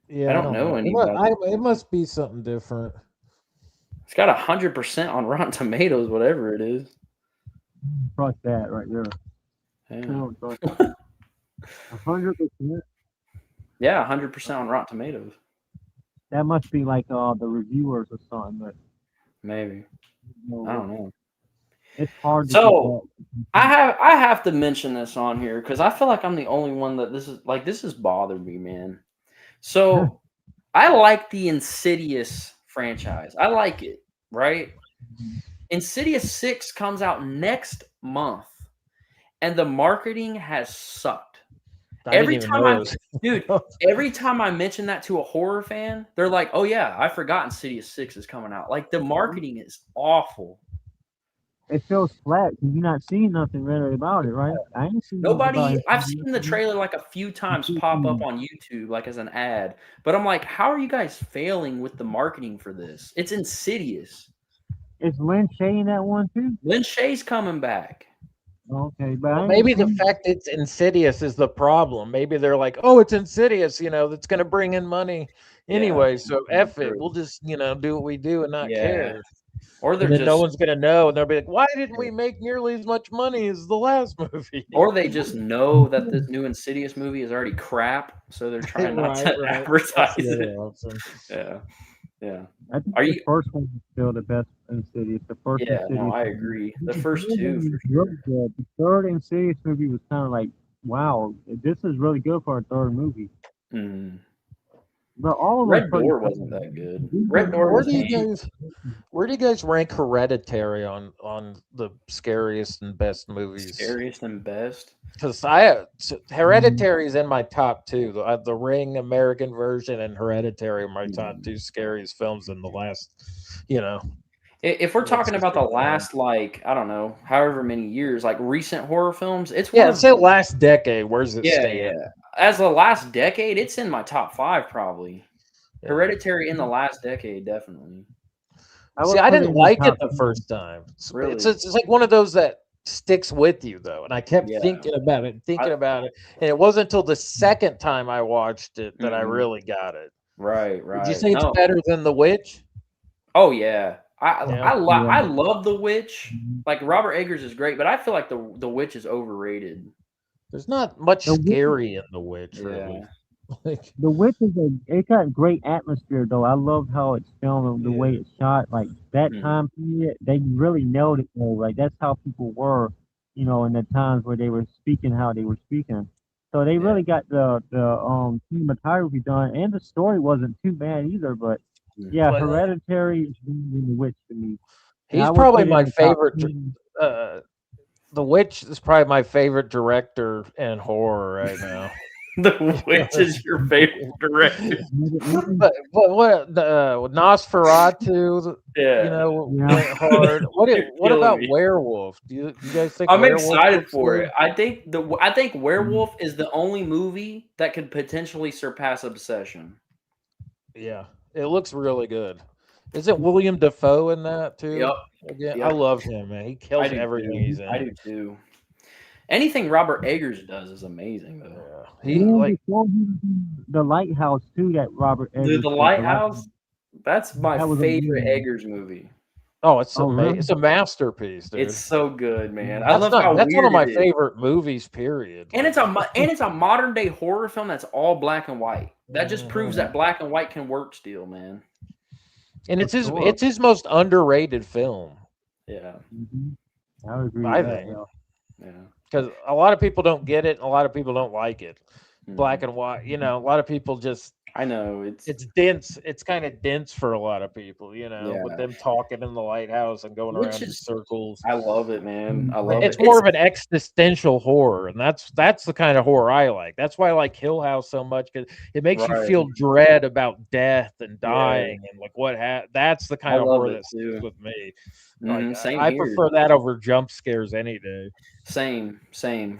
Yeah, I don't don't know know. anybody. It must be something different. It's got 100% on Rotten Tomatoes, whatever it is. Trust that right there. I Yeah, don't trust that. 100%. yeah, 100% on Rotten Tomatoes. That must be like the reviewers or something, but Maybe. I no, don't know. it's hard to get So that. I have to mention this on here because I feel like I'm the only one that this has bothered me, man. So I like the Insidious franchise. I like it, right? Insidious 6 comes out next month, and the marketing has sucked. I didn't even know it was. Dude, every time I mention that to a horror fan, they're like, "Oh yeah, I forgot Insidious 6 is coming out." Like the marketing is awful. It feels flat 'cause you're not seeing nothing really about it, right? I ain't seen nothing about Nobody it. I've seen the trailer like a few times pop up on YouTube like as an ad, but I'm like, "How are you guys failing with the marketing for this?" It's Insidious. Is Lynn Shay in that one too? Lynn Shay's coming back. Okay, but Well, I ain't maybe the seen. fact it's Insidious is the problem. Maybe they're like, "Oh, it's Insidious, that's going to bring in money Yeah, anyway. So F it. true. We'll just, do what we do and not Yeah. care." Or And they're then no just one's going to know, and they'll be like, "Why didn't we make nearly as much money as the last movie?" or they just know that this new Insidious movie is already crap, so they're trying not Right, to right. That's advertise the it. other option. Yeah. Yeah. I think Are the you first one is still the best Insidious. The first Yeah, no, Insidious I movie. agree. The The first third two one for was sure. really good. The third Insidious movie was kind of like, wow, this is really good for a third movie. Mhm. But all of them Red pretty Door solid. wasn't that good. These are Red Door Where was do you me. guys where do you guys rank Hereditary on the scariest and best movies? Scariest and best. Because Hereditary is in my top two. The Ring American version and Hereditary are my top two scariest films in the last, If we're let's talking just about say the 10. last, like, I don't know, however many years, like recent horror films, it's one Yeah, of say last decade. Where's it yeah, stand? yeah. As the last decade, it's in my top 5 probably. Yeah. Hereditary in the last decade, definitely. I See, would I put it didn't in the like it top the 10. first time. It's Really? it's like one of those that sticks with you though, and I kept Yeah. I thinking about it, and it wasn't until the second time I watched it that I mhm. really got it. Right, Would you right. say it's No. better than The Witch? Oh yeah. Yeah. Yeah. I love The Witch. Mhm. Like Robert Eggers is great, but I feel like the Witch is overrated. There's not much The Witch, scary in The Witch, really. Yeah. Like, the Witch is it got great atmosphere though. I love how it's filmed, the yeah. way it's shot. Like that Mhm. time period, they really nailed it though. Like that's how people were, in the times where they were speaking how they were speaking. So they Yeah. really got the cinematography done, and the story wasn't too bad either. But Mhm. yeah, But Hereditary is better than The Witch to me, and he's I would probably put it in my the top favorite. 10. Uh, The Witch is probably my favorite director in horror right now. The Witch is your favorite director. But what the Nosferatu, Yeah. Yeah, went hard. You're What killing about me. Werewolf? Do you guys think I'm Werewolf excited looks for good? it. I think Werewolf is the only movie that could potentially surpass Obsession. Yeah, it looks really good. Isn't William Dafoe in that Yep. too? Again, I Yep. love him, man. He I kills do everything too. he's I in. do too. Anything Robert Eggers does is amazing though. Yeah, he Yeah. and like before he was in the Lighthouse too, that Robert Dude, Eggers The did the Lighthouse. Lighthouse, that's my That was favorite amazing. Eggers movie. oh, it's Oh, really? It's a masterpiece, It's dude. so good, man. I Mhm. love how That's one of weird it my is. favorite movies. Period. And Like, it's a modern day horror film that's all black and white. That just proves mhm. that black and white can work still, man. And For sure. it's his most underrated film, Yeah. Hmm. I would agree with I that. think, Yeah. Yeah. because a lot of people don't get it, and a lot of people don't like it. Black Mhm. and white, a lot of people just I know it's dense. It's kind of dense for a lot of people, you know, with yeah, them talking in the lighthouse and going which around in is circles. I love it, man. I love It's it. more of an existential horror, and that's the kind of horror I like. That's why I like Hill House so much, because it makes you Right. feel dread about death and Yeah, dying and like that's the I kind of love horror it that sticks too. with me. Like Same I here. prefer that over jump scares any day. Same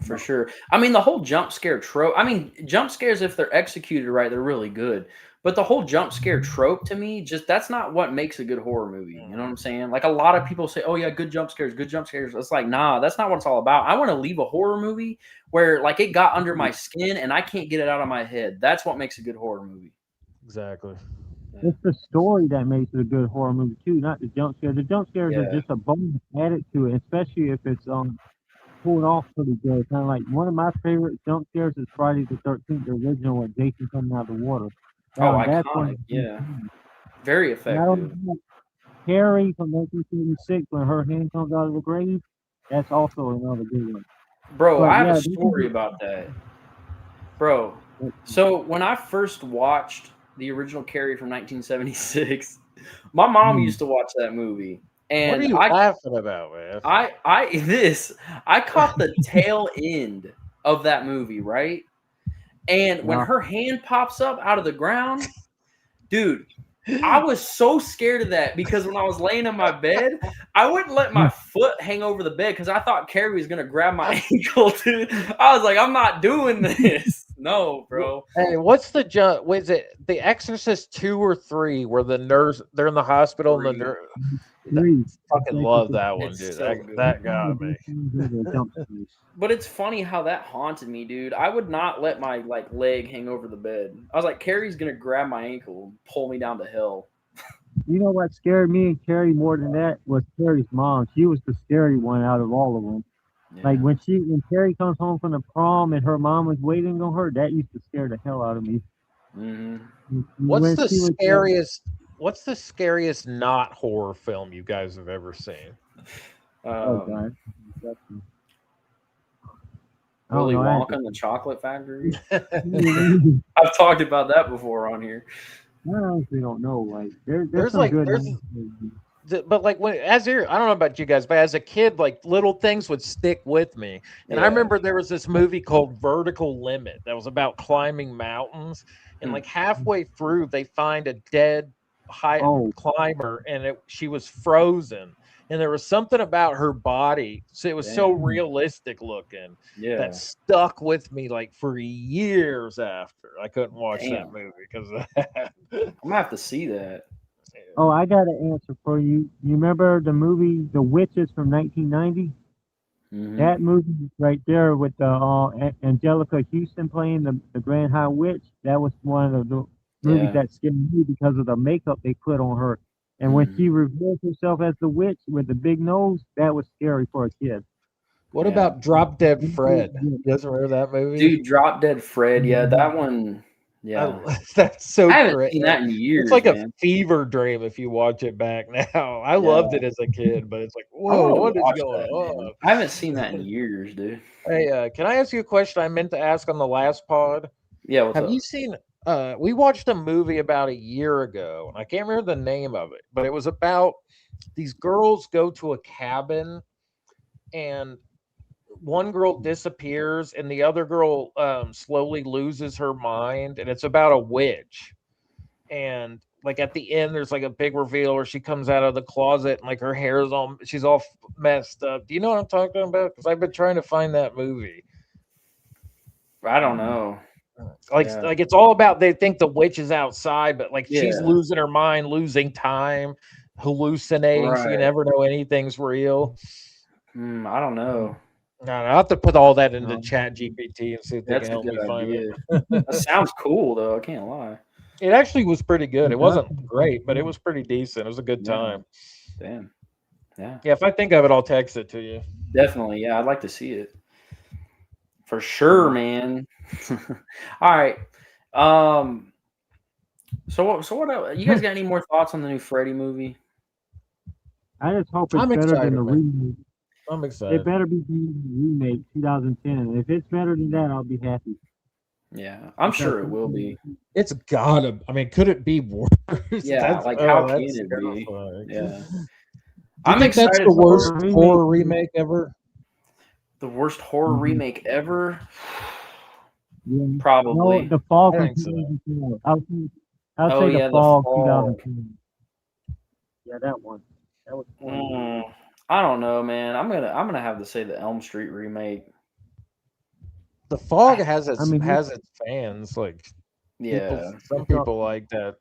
for sure. I mean, the whole jump scare trope. I mean, jump scares, if they're executed right, they're really good. But the whole jump scare trope to me, just that's not what makes a good horror movie. You know what I'm saying? Like a lot of people say, "Oh yeah, good jump scares, good jump scares." It's like, nah, that's not what it's all about. I want to leave a horror movie where like it got under my skin and I can't get it out of my head. That's what makes a good horror movie. Exactly. Yeah. It's the story that makes it a good horror movie too, not the jump scares. The jump scares are Yeah. just a bonus added to it, especially if it's pulled off pretty good. Kind of like one of my favorite jump scares is Friday the 13th, the original with Jason coming out of the water. Oh, That's iconic. one. Yeah. Very Not only effective. that, Carrie from 1976 when her hand comes out of the grave, that's also another good one. Bro, But I have a yeah, story about that. Bro, so when I first watched the original Carrie from 1976, my mom used to watch that movie, What are and you laughing about, man? I caught the tail end of that movie, right? And when yeah. her hand pops up out of the ground, dude, I was so scared of that because when I was laying in my bed, I wouldn't let my foot hang over the bed because I thought Carrie was gonna grab my ankle, dude. I was like, I'm not doing this. No, bro. Hey, what's the jump? Was it The Exorcist 2 or 3 where the nurse they're in the hospital and the Three. nurse Three. fucking love that one, It's dude. so That good. got me. But it's funny how that haunted me, dude. I would not let my like leg hang over the bed. I was like, Carrie's gonna grab my ankle and pull me down to hell. You know what scared me and Carrie more than that was Carrie's mom. She was the scary one out of all of them. Like Yeah. when Carrie comes home from the prom and her mom was waiting on her, that used to scare the hell out of me. hmm What's When the she was scariest not horror film you guys have ever seen? oh god, I don't Willy know. Wonka and the Chocolate Factory. I I've talked about that before on here. honestly don't know. Like there's There's some like good. but like when I don't know about you guys, but as a kid, like little things would stick with me. And I Yeah. remember there was this movie called Vertical Limit that was about climbing mountains. And like halfway through, they find a dead high climber, and she was frozen. And there was something about her body, so it was so realistic looking that stuck with me like for years after. I couldn't watch that movie because of that. I'm gonna have to see that. Oh, I got an answer for you. You remember the movie The Witches from 1990? That movie right there with the Angelica Houston playing the Grand High Witch, that was one of the movies that scared me because of the makeup they put on her. And when she revealed herself as the witch with the big nose, that was scary for a kid. What about Drop Dead Fred? You guys remember that movie? Dude, Drop Dead Fred. Yeah, that one. Yeah. That's so I haven't great. seen that in years. It's like man. a fever dream if you watch it back now. I loved it as a kid, but it's like, I whoa, wanna what is watch going that, on? man. I haven't seen that in years, dude. Hey, can I ask you a question I meant to ask on the last pod? Yeah, what's Have up? you seen we watched a movie about a year ago, and I can't remember the name of it, but it was about these girls go to a cabin and one girl disappears and the other girl slowly loses her mind, and it's about a witch. And like at the end there's like a big reveal where she comes out of the closet and like her hair is all she's all messed up. Do you know what I'm talking about? Because I've been trying to find that movie. I don't know. Like it's all about they think the witch is outside, but like she's Yeah. losing her mind, losing time, hallucinating, so you Right. never know anything's real. I don't know. No, I have to put all that into Chat GPT and see if they That's can a help good me find idea. it. That sounds cool, though. I can't lie. It actually was pretty good. It wasn't great, but it was pretty decent. It was a good time. Damn. Yeah. Yeah, if I think of it, I'll text it to you. Definitely. Yeah, I'd like to see it. For sure, man. All right. So what else? You guys got any more thoughts on the new Freddy movie? I just hope it's I'm better excited, than the man. remake. I'm excited. It better be the remake 2010. If it's better than that, I'll be happy. Yeah, I'm sure it will be. It's gotta. I mean, could it be worse? Yeah, like how can it be? Yeah. Do you think that's the worst horror remake ever? The worst horror remake ever? Yeah. Probably. No, The Fog. I think so. I'll say The Fog 2010. Yeah, that one. That was I don't know, man. I'm gonna have to say the Elm Street remake. The Fog has its fans. Like, yeah, some people like that.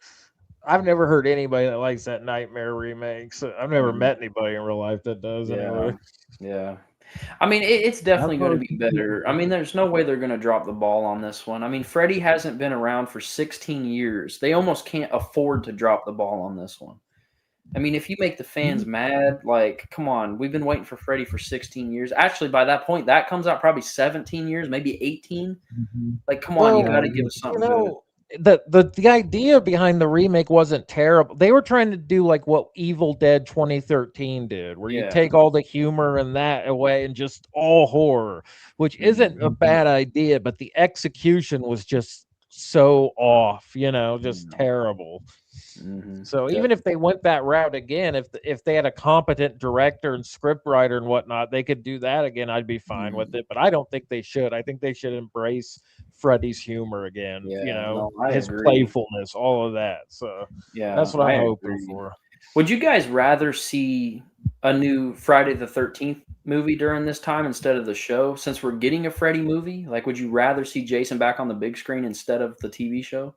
I've never heard anybody that likes that Nightmare remake. So I've never met anybody in real life that does. Anyway. Yeah. I mean, it's definitely going to be better. I mean, there's no way they're going to drop the ball on this one. I mean, Freddy hasn't been around for 16 years. They almost can't afford to drop the ball on this one. I mean, if you make the fans mad, like, come on, we've been waiting for Freddy for 16 years. Actually, by that point, that comes out probably 17 years, maybe 18. Like, come on, you got to give us something good. The idea behind the remake wasn't terrible. They were trying to do like what Evil Dead 2013 did, where you take all the humor and that away and just all horror, which isn't a bad idea, but the execution was just so off, just terrible. So even if they went that route again, if they had a competent director and scriptwriter and whatnot, they could do that again. I'd be fine with it, but I don't think they should. I think they should embrace Freddy's humor again. His playfulness, all of that. So that's what I'm hoping for. Would you guys rather see a new Friday the 13th movie during this time instead of the show? Since we're getting a Freddy movie, like, would you rather see Jason back on the big screen instead of the TV show?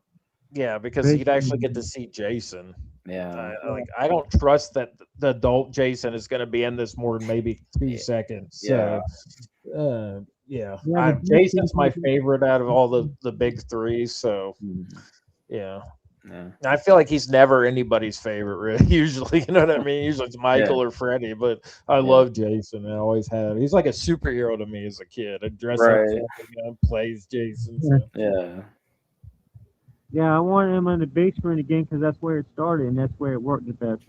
Yeah, because you'd actually get to see Jason. Yeah. I don't trust that the adult Jason is going to be in this more than maybe 2 seconds. So, Jason's my favorite out of all the big three. So, yeah. I feel like he's never anybody's favorite, really. Usually, you know what I mean? Usually it's Michael or Freddy, but I love Jason. I always have. He's like a superhero to me as a kid. I dress up and plays Jason. So. Yeah, I wanted him on the big screen again because that's where it started and that's where it worked the best.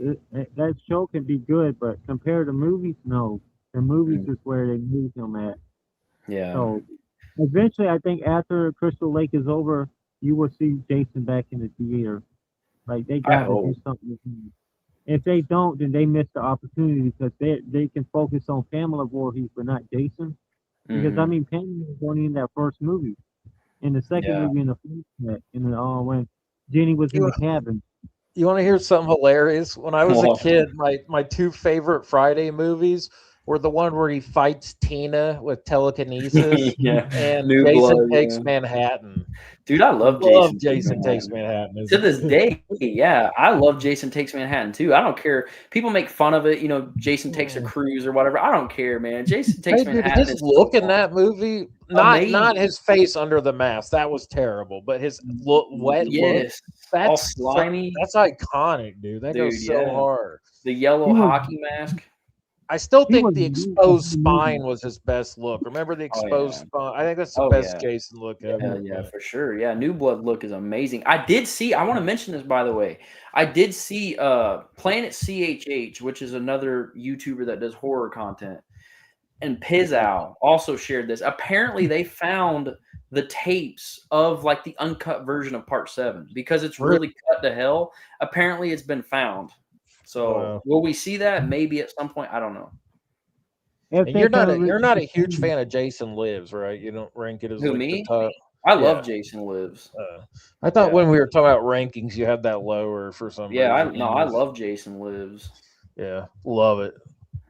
That show can be good, but compared to movies, no. The movies is where they move him at. Yeah. So eventually, I think after Crystal Lake is over, you will see Jason back in the theater. Like, they got to do something with him. If they don't, then they miss the opportunity because they can focus on Pamela Voorhees, but not Jason. Because I mean, Pamela was only in that first movie. In the second movie, in the when Jenny was in the cabin. You want to hear something hilarious? When I was a kid, my two favorite Friday movies were the one where he fights Tina with telekinesis and New Jason Blood, Takes Manhattan. Dude, I love Jason Takes Manhattan. To this day, I love Jason Takes Manhattan too. I don't care. People make fun of it, Jason Takes a Cruise or whatever. I don't care, man. Jason Takes Manhattan. His look in that movie, not his face under the mask. That was terrible. But his look, look, all slimy. That's iconic, dude. That goes so hard. The yellow hockey mask. I still think the exposed spine was his best look. Remember the exposed spine? I think that's the best Jason look ever. Yeah, for sure. Yeah, New Blood look is amazing. I want to mention this, by the way. I did see Planet CHH, which is another YouTuber that does horror content, and Pizzow also shared this. Apparently, they found the tapes of like the uncut version of Part 7 because it's really cut to hell. Apparently, it's been found. So will we see that maybe at some point? I don't know. You're not a huge fan of Jason Lives, right? You don't rank it as me? The top. I love Jason Lives. I thought when we were talking about rankings, you had that lower for some reason. I love Jason Lives. Yeah, love it.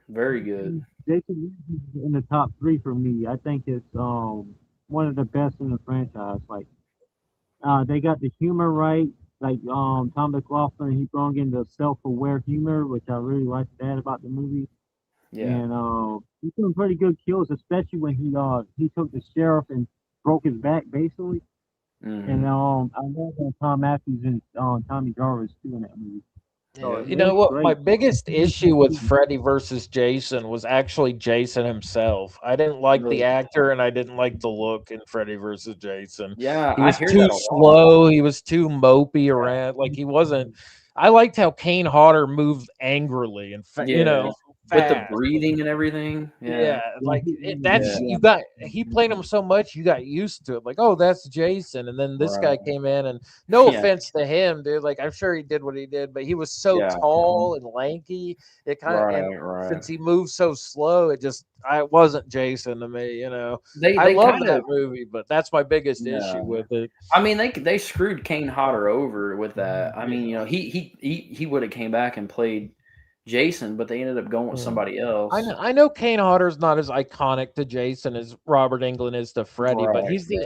Very good. Jason Lives is in the top 3 for me. I think it's one of the best in the franchise. Like, they got the humor right. Like Tom McLaughlin, he brought in the self-aware humor, which I really liked that about the movie. Yeah, and he's doing pretty good kills, especially when he took the sheriff and broke his back basically. And I love Tom Matthews and Tommy Jarvis too in that movie. So you know what? My biggest issue with Freddy versus Jason was actually Jason himself. I didn't like the actor, and I didn't like the look in Freddy versus Jason. Yeah, he was too slow. He was too mopey around. Like, he wasn't. I liked how Kane Hodder moved angrily, and with the breathing and everything. Yeah, like that's you got. He played him so much, you got used to it. Like, oh, that's Jason, and then this guy came in, and no offense to him, dude. Like, I'm sure he did what he did, but he was so tall and lanky. It kind of, and since he moved so slow, I wasn't Jason to me. You know, I love that movie, but that's my biggest issue with it. I mean, they screwed Kane Hodder over with that. I mean, you know, he would have came back and played Jason, but they ended up going with somebody else. I know Kane Hodder's not as iconic to Jason as Robert Englund is to Freddy, but he's the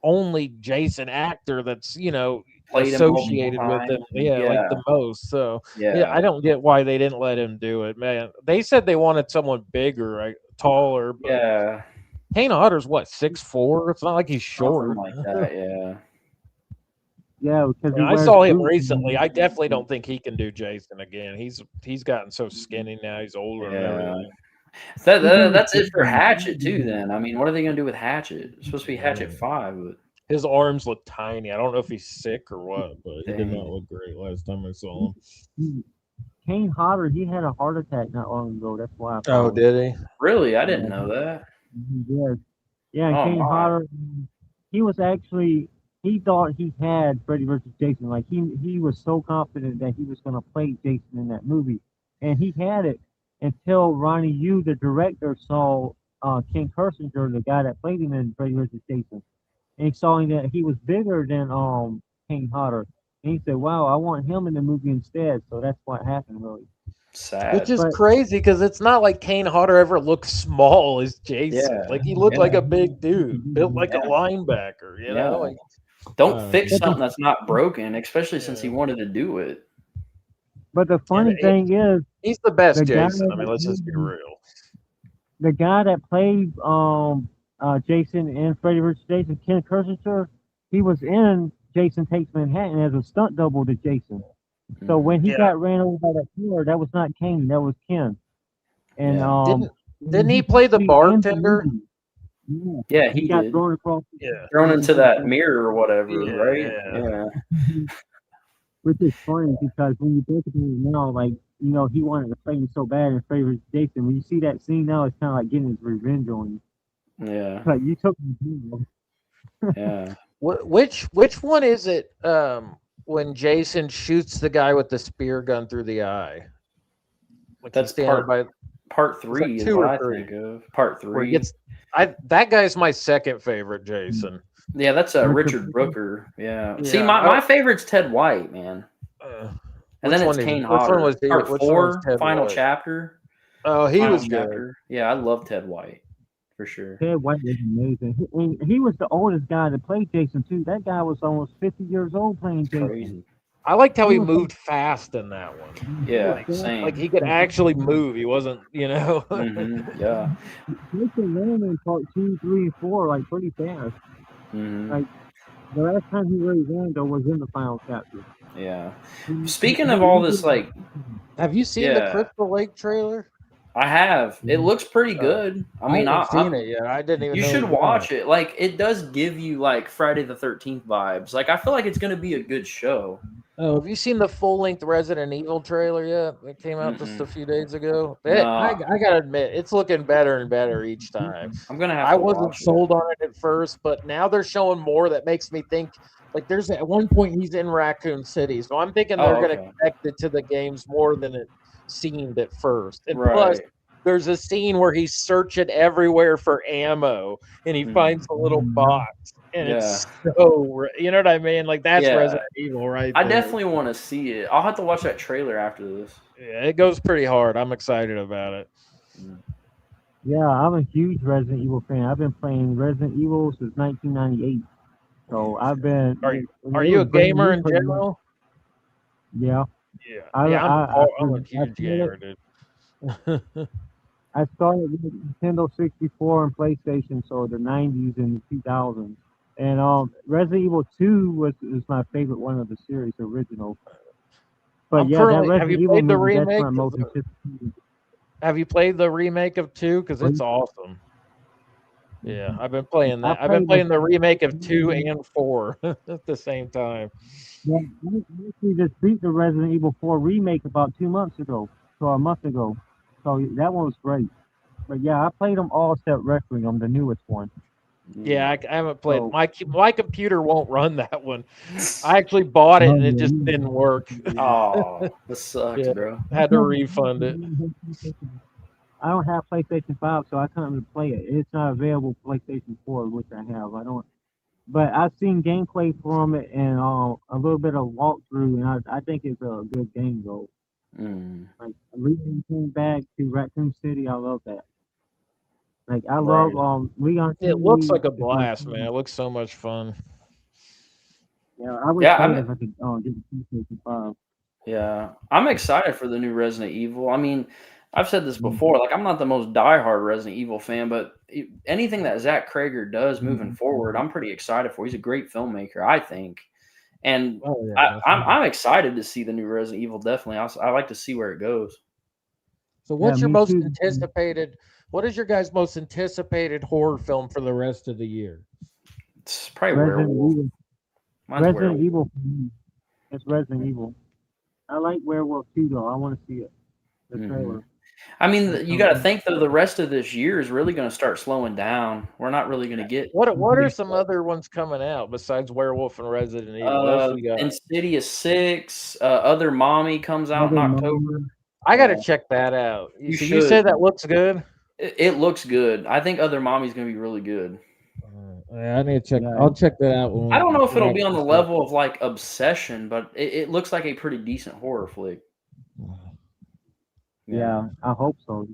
only Jason actor that's, you know, associated with him. Like the most. So I don't get why they didn't let him do it, man. They said they wanted someone bigger, right, taller. But Kane Hodder's what, 6'4"? It's not like he's short. Something like that, Yeah, because I saw him recently. I definitely don't think he can do Jason again. He's gotten so skinny now. He's older and everything. That's it for Hatchet too. Then I mean, what are they going to do with Hatchet? It's supposed to be Hatchet 5, but his arms look tiny. I don't know if he's sick or what, but he did not look great last time I saw him. Kane Hodder, he had a heart attack not long ago. That's why. Did he? Really? I didn't know that. Yes. Yeah, Kane Hodder, he was actually. He thought he had Freddy versus Jason. Like he was so confident that he was going to play Jason in that movie, and he had it until Ronnie Yu, the director, saw Ken Kersinger, the guy that played him in Freddy versus Jason, and he saw that he was bigger than Kane Hodder, and he said, "Wow, I want him in the movie instead." So that's what happened, really. Sad. Which is crazy because it's not like Kane Hodder ever looked small as Jason. Like he looked like a big dude, built like a linebacker. You know, like. Don't fix something that's not broken, especially since he wanted to do it. But the funny thing is, he's the best Jason. I mean, let's just be real. The guy that played Jason in Freddy vs. Jason, Ken Kersinger, he was in Jason Takes Manhattan as a stunt double to Jason. So when he got ran over by that car, that was not Kane, that was Ken. And didn't he play the bartender? Yeah, he got did. thrown across. Thrown into that mirror or whatever, right? Yeah. Which is funny because when you think about it now, like, you know, he wanted to play him so bad in Freddy vs. Jason. When you see that scene now, it's kind of like getting his revenge on you. Yeah. Like, you took him. Yeah. Which one is it when Jason shoots the guy with the spear gun through the eye? Like that's part 3 is what I think of. Part 3. That guy's my second favorite Jason. Yeah, that's Richard Brooker. Yeah. See, my favorite's Ted White, man. And then it's Kane Hodder. Part 4, final chapter. Oh, he was good. Yeah, I love Ted White for sure. Ted White was amazing. He was the oldest guy to play Jason too. That guy was almost 50 years old playing Jason. Crazy. I liked how he moved fast in that one. Yeah, same. Like he could actually move. He wasn't, you know. Yeah. Jason ran in part 2, 3, and 4 like pretty fast. Like the last time he really ran though was in the final chapter. Yeah. Speaking of all this, like, have you seen the Crystal Lake trailer? I have. It looks pretty good. I mean, I haven't seen it yet. I didn't even. You should watch it. Like, it does give you like Friday the 13th vibes. Like, I feel like it's going to be a good show. Oh, have you seen the full-length Resident Evil trailer yet? It came out just a few days ago. I gotta admit, it's looking better and better each time. I'm gonna have. I wasn't sold on it at first, but now they're showing more that makes me think. Like, there's at one point he's in Raccoon City, so I'm thinking they're gonna connect it to the games more than it seemed at first. And plus, there's a scene where he's searching everywhere for ammo, and he finds a little box. And it's so, you know what I mean? Like, that's Resident Evil, right? I definitely want to see it. I'll have to watch that trailer after this. Yeah, it goes pretty hard. I'm excited about it. Yeah, I'm a huge Resident Evil fan. I've been playing Resident Evil since 1998. So I've been. Are you a gamer in general? Yeah. Yeah. I'm a huge gamer, dude. I started with Nintendo 64 and PlayStation, so the 90s and the 2000s. And Resident Evil 2 is my favorite one of the series, original. But that Resident Evil movie, that's my most anticipated. Have you played the remake of 2? Because it's awesome. Yeah, I've been playing that. I've been playing the remake of 2 and 4 at the same time. Yeah, I actually just beat the Resident Evil 4 remake about 2 months ago, so a month ago. So that one was great. But yeah, I played them all except Requiem, the newest one. Yeah, I haven't played. So, My computer won't run that one. I actually bought it oh and it yeah, just didn't work. Oh, this sucks, Yeah, bro. had to refund it. I don't have PlayStation 5, so I couldn't even play it. It's not available PlayStation 4, which I have. I don't. But I've seen gameplay from it and a little bit of walkthrough, and I think it's a good game though. Mm, Like Legion came back to Raccoon City, I love that. Like I love right. Leon It looks Kennedy like a is my blast, man. favorite. It looks so much fun. Yeah, I would Yeah, play I'm it if I could get the PlayStation 5. yeah, I'm excited for the new Resident Evil. I mean, I've said this Mhm. before. Like, I'm not the most diehard Resident Evil fan, but anything that Zach Krager does moving forward, I'm pretty excited for. He's a great filmmaker, I think, and Oh yeah, I'm excited to see the new Resident Evil. Definitely, I like to see where it goes. So, Yeah, what's your me most too. anticipated? What is your guys' most anticipated horror film for the rest of the year? It's probably Resident Werewolf. Evil. Mine's Resident Werewolf. Evil. For me. It's Resident Evil. I like Werewolf too, though. I want to see it. The Hmm. trailer. I mean, When it you comes got to out. think though. The rest of this year is really going to start slowing down. We're not really going to get What are big some stuff. other ones coming out besides Werewolf and Resident Evil? What else we got? Insidious 6, Other Mommy comes out in Mother October. Mom. I got to Yeah, check that out. you So you say should. that looks good? It looks good. I think Other Mommy's going to be really good. Yeah, I need to check. Yeah, I'll check that out I don't know if when it'll I be on get the this level of like Obsession, but it looks like a pretty decent horror flick. yeah. I hope so.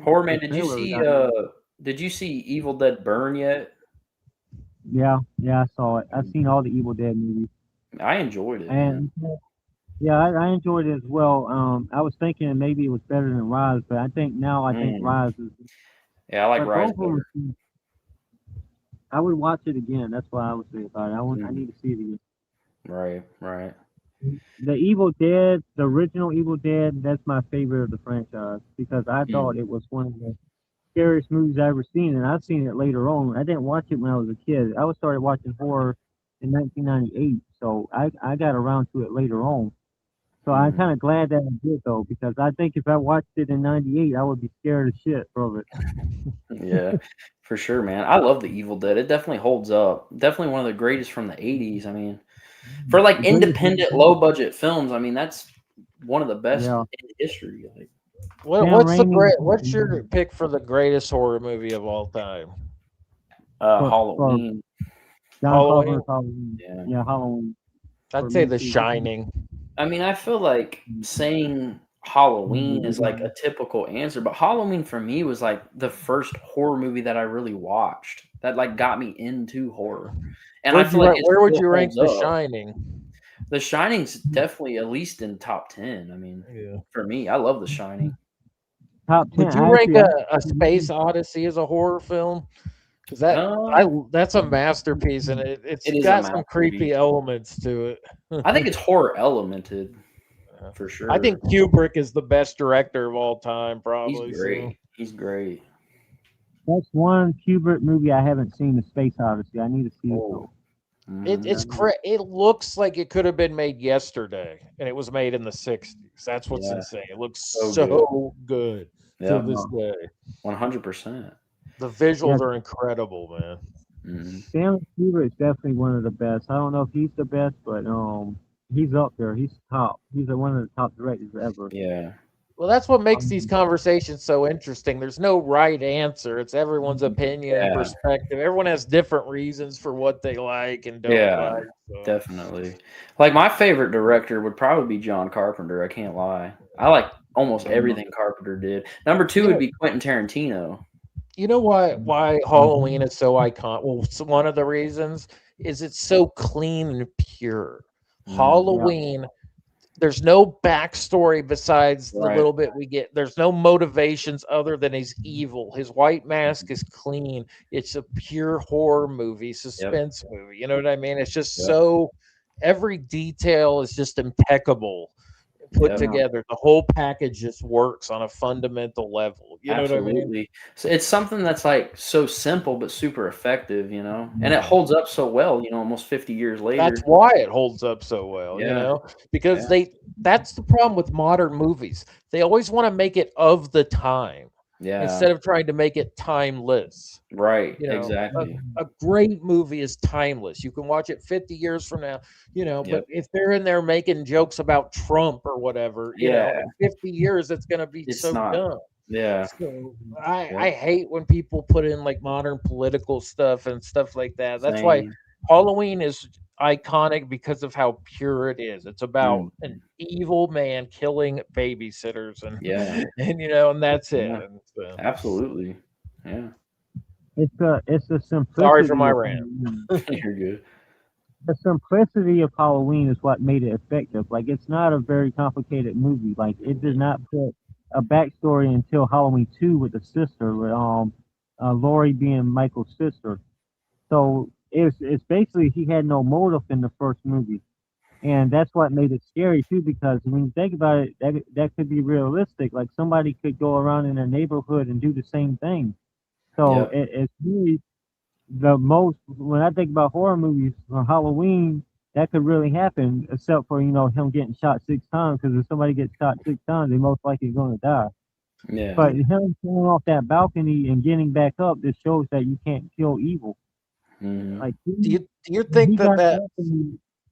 Horror The Man, trailer got. did you see Evil Dead Burn yet? Yeah, I saw it. I've seen all the Evil Dead movies, I enjoyed it, man. and yeah, I enjoyed it as well. I was thinking maybe it was better than Rise, but I think Mm. Rise is. Yeah, I like But Rise both of them, better. I would watch it again. That's what I would say about it. I Mhm. need to see it again. Right, right. The Evil Dead, the original Evil Dead, that's my favorite of the franchise because I thought Mm. it was one of the scariest movies I ever seen, and I've seen it later on. I didn't watch it when I was a kid. I was started watching horror in 1998, so I got around to it later on. So I'm Mm. kind of glad that I did though, because I think if I watched it in '98, I would be scared as shit from it. Yeah, for sure, man. I love the Evil Dead. It definitely holds up. Definitely one of the greatest from the 80s. I mean, for like The greatest, independent, low budget films, I mean, that's one of the best yeah. in history. Like, Sam Raimi what's your pick for the greatest horror movie of all time? for Halloween. John Halloween? Carpenter's Halloween. Yeah. Yeah, Halloween for I'd say me The too. Shining. I mean, I feel like saying Halloween is like a typical answer, but Halloween for me was like the first horror movie that I really watched that like got me into horror. And I feel like it Where would still you rank holds The up. Shining? The Shining's definitely at least in top 10. I mean, Yeah. for me, I love The Shining. Top 10. Would you rank I a Space Odyssey as a horror film? Because Um, that's a masterpiece, and it's it is a got some creepy masterpiece. elements to it. I think it's horror elemented for I sure. think Kubrick is the best director of all time, He's probably. So great. He's great. That's one Kubrick movie I haven't seen, The Space Odyssey. I need to see it though. Oh, mhm. it looks like it could have been made yesterday, and it was made in the '60s. That's what's Yeah, insane. It looks so so good to Yeah, this day. 100%. The Yeah, visuals are incredible, man. Mhm. Stanley Kubrick is definitely one of the best. I don't know if he's the best, but he's up there. He's top. He's one of the top directors ever. Yeah. Well, that's what makes these Um, conversations so interesting. There's no right answer. It's everyone's opinion and Yeah. perspective. Everyone has different reasons for what they like and don't Yeah. like. So. Definitely. Like my favorite director would probably be John Carpenter. I can't lie. I like almost everything Carpenter did. Number 2 You would know, be Quentin Tarantino. you know why Halloween is so iconic? Well, one of the reasons is it's so clean and pure. yeah, Halloween, there's no backstory besides the Right. little bit we get. There's no motivations other than he's evil. His white mask is clean. It's a pure horror movie, Yep. suspense movie. You know what I mean? It's just Yep. so every detail is just impeccable put together. The whole package just works on a fundamental level. You know what I mean? So it's something that's like so simple but super effective, you know, and it holds up so well, you know, almost 50 years later. That's why it holds up so well, you know, because that's the problem with modern movies. They always want to make it of the time instead of trying to make it timeless. Right. You know, Exactly. a great movie is timeless. You can watch it 50 years from now, you know, but if they're in there making jokes about Trump or whatever, you know, in 50 years, it's going to be so dumb. Yeah. So I hate when people put in like modern political stuff and stuff like that. That's why Halloween is iconic because of how pure it is. It's about an evil man killing babysitters and and you know, and that's it. And so, absolutely. Yeah. It's a simplicity. Sorry for my rant. You're good. The simplicity of Halloween is what made it effective. Like, it's not a very complicated movie. Like, it did not put a backstory until Halloween 2 with the sister, with Laurie being Michael's sister. So it's basically he had no motive in the first movie, and that's what made it scary too. Because when you think about it, that could be realistic. Like, somebody could go around in their neighborhood and do the same thing. So it's really the most, when I think about horror movies for Halloween, that could really happen, except for, you know, him getting shot 6 times, because if somebody gets shot 6 times, they're most likely going to die. Yeah. But him falling off that balcony and getting back up, this shows that you can't kill evil. Like, do you think that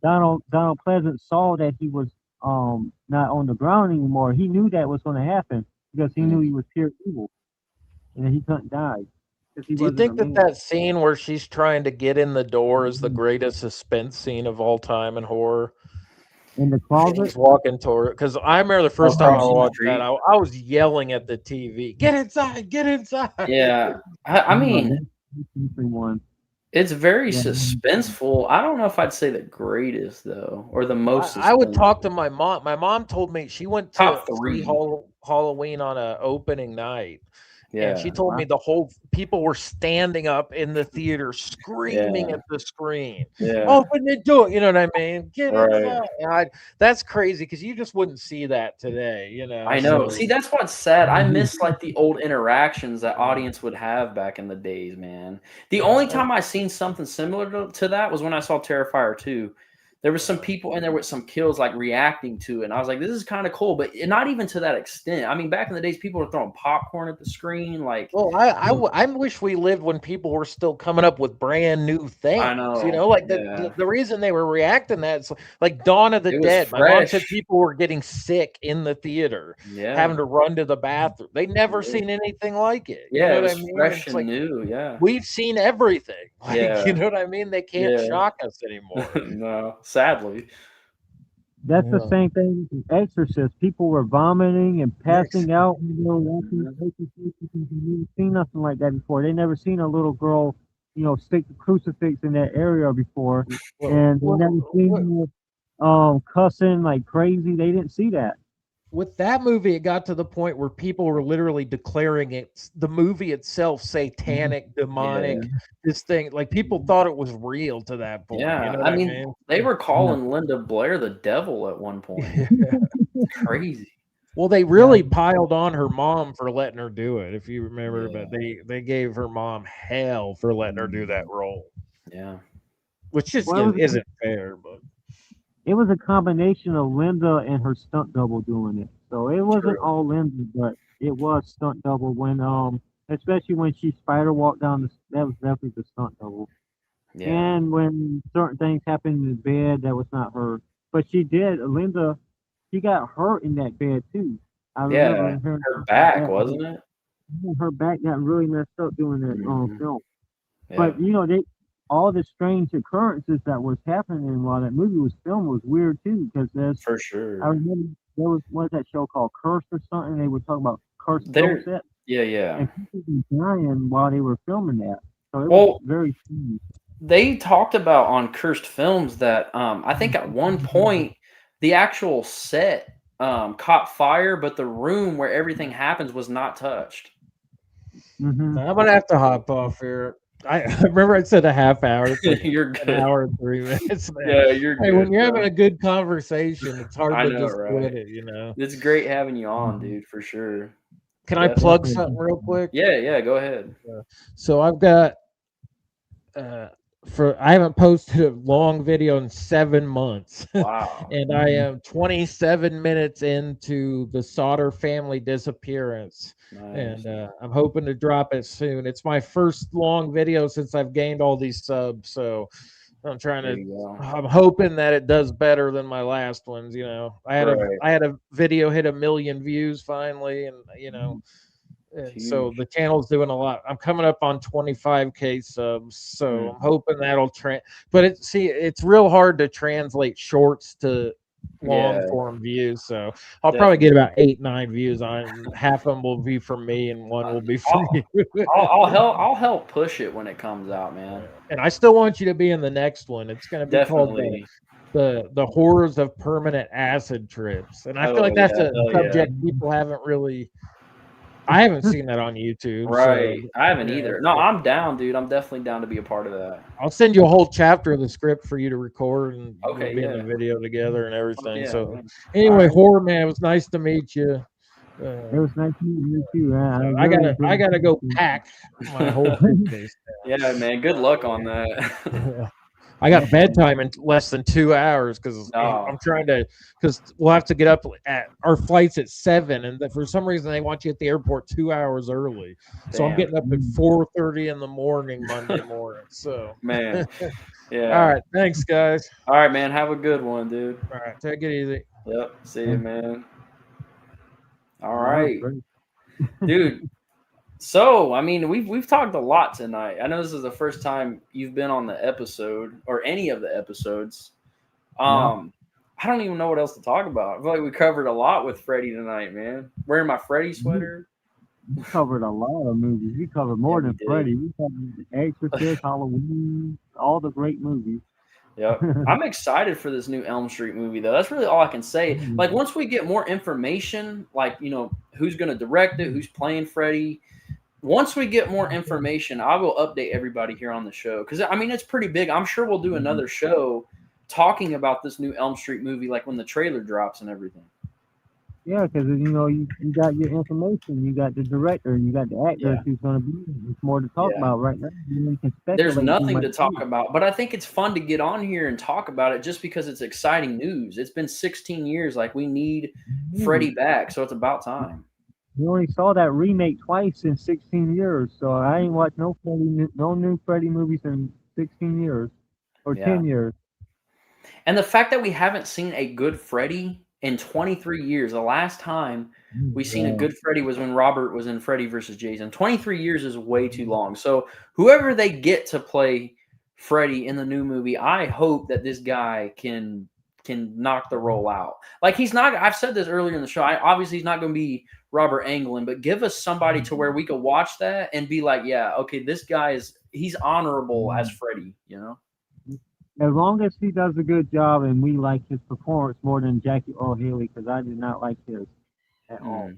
Donald Pleasant saw that he was not on the ground anymore? He knew that was going to happen because he knew he was pure evil, and he couldn't die. Do you think that scene where she's trying to get in the door is the greatest suspense scene of all time in horror? In the closet? She's walking toward, because I remember the first time I watched that, I was yelling at the TV, "Get inside! Get inside!" Yeah, I mean, it's very suspenseful. I don't know if I'd say the greatest though, or the most. I would talk to my mom. My mom told me she went to see Halloween on a opening night. Yeah. And she told me the whole people were standing up in the theater screaming at the screen. Open the door, you know what I mean? Get inside. That's crazy because you just wouldn't see that today, you know. I know. See, that's what's sad. I miss like the old interactions that audience would have back in the days, man. The only time I seen something similar to that was when I saw Terrifier 2. There was some people in there with some kills like reacting to it. And I was like, this is kind of cool, but not even to that extent. I mean, back in the days, people were throwing popcorn at the screen. Like, well, I wish we lived when people were still coming up with brand new things. I know. You know, like the reason they were reacting that's like Dawn of the Dead. My mom said people were getting sick in the theater, having to run to the bathroom. They never seen anything like it. Yeah, you know it was fresh and new. Yeah, we've seen everything. Like, you know what I mean? They can't shock us anymore. No. Sadly, that's the same thing with Exorcist. People were vomiting and passing out when they were watching. Never seen nothing like that before. They never seen a little girl, you know, stick the crucifix in that area before, and they never seen cussing like crazy. They didn't see that. With that movie, it got to the point where people were literally declaring the movie itself satanic, demonic, this thing. Like, people thought it was real to that point. Yeah, you know I mean, they were calling Linda Blair the devil at one point. Crazy. Well, they really piled on her mom for letting her do it, if you remember. But they gave her mom hell for letting her do that role. Yeah, which just isn't fair, but. It was a combination of Linda and her stunt double doing it. So it wasn't all Linda, but it was stunt double when especially when she spider walked down that was definitely the stunt double. Yeah. And when certain things happened in the bed, that was not her. But Linda, she got hurt in that bed too. I remember her back, wasn't it? Her back got really messed up doing that film. Yeah. But you know, all the strange occurrences that was happening while that movie was filmed was weird too, because there's for sure. I remember there was that show called Cursed or something. They were talking about cursed set. Yeah. And people were dying while they were filming that. So it was very strange. They talked about on Cursed Films that I think at one point the actual set caught fire, but the room where everything happens was not touched. I'm gonna have to hop off here. I remember I said a half hour. It's like You're good. an hour and 3 minutes. Now. Yeah, you're hey, good. When you're bro. having a good conversation, it's hard I to know, just right? quit it, you know. It's great having you on, dude, for sure. Can I plug something real quick? Yeah, go ahead. So I've got I haven't posted a long video in 7 months. Wow. And I am 27 minutes into the Sauter family disappearance. Nice. And I'm hoping to drop it soon. It's my first long video since I've gained all these subs, so I'm hoping that it does better than my last ones. You know, I had a video hit 1 million views finally, and you know, and so the channel's doing a lot. I'm coming up on 25K subs, so I'm hoping that'll but it's real hard to translate shorts to long form views. So I'll probably get about 8-9 views on it, and half of them will be from me and one will be from you. I'll help push it when it comes out, man. And I still want you to be in the next one. It's going to be called the horrors of permanent acid trips. And I feel like that's a subject people haven't really I haven't seen that on YouTube. Right. So, I haven't either. No, I'm down, dude. I'm definitely down to be a part of that. I'll send you a whole chapter of the script for you to record and okay, be in the video together and everything. Yeah, so man. anyway, Horror Man, it was nice to meet you. It was nice meeting you too. I gotta go pack my whole suitcase. Yeah, man. Good luck on that. I got bedtime in less than 2 hours because I'm trying to. Because we'll have to get up at our flight's at 7, and for some reason they want you at the airport 2 hours early. So I'm getting up at 4:30 in the morning Monday morning. So man, yeah. All right, thanks guys. All right, man. Have a good one, dude. All right, take it easy. Yep. See you, man. All right, dude. So, I mean, we've talked a lot tonight. I know this is the first time you've been on the episode or any of the episodes. I don't even know what else to talk about. I feel like we covered a lot with Freddy tonight, man. Wearing my Freddy sweater. We covered a lot of movies. We covered more than Freddy. We covered The Exorcist, Halloween, all the great movies. Yep. I'm excited for this new Elm Street movie, though. That's really all I can say. Like, once we get more information, like, you know, who's going to direct it, who's playing Freddy, once we get more information, I will update everybody here on the show. Because, I mean, it's pretty big. I'm sure we'll do another show talking about this new Elm Street movie, like when the trailer drops and everything. Yeah, because, you know, you got your information. You got the director. You got the actor who's going to be. There's more to talk about right now. You can There's nothing to talk about. But I think it's fun to get on here and talk about it just because it's exciting news. It's been 16 years. Like, we need Freddy back. So it's about time. We only saw that remake twice in 16 years, so I ain't watched no new Freddy movies in 16 years or 10 years. And the fact that we haven't seen a good Freddy in 23 years, the last time we seen a good Freddy was when Robert was in Freddy vs. Jason. 23 years is way too long. So whoever they get to play Freddy in the new movie, I hope that this guy can knock the role out. Like, he's not, I've said this earlier in the show, obviously he's not going to be Robert Englund, but give us somebody to where we could watch that and be like, yeah, okay, this guy he's honorable as Freddy, you know? As long as he does a good job and we like his performance more than Jackie Earle Haley, because I did not like his at all.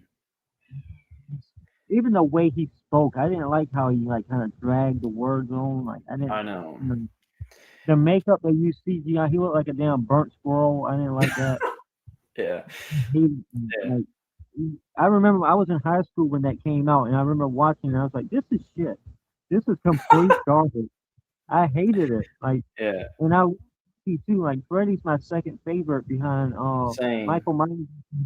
Even the way he spoke, I didn't like how he like kind of dragged the words on. Like I know. The makeup that you see, he looked like a damn burnt squirrel. I didn't like that. I remember I was in high school when that came out, and I remember watching it, and I was like, this is shit. This is complete garbage. I hated it. Like, and I too, like, Freddy's my second favorite behind Michael Myers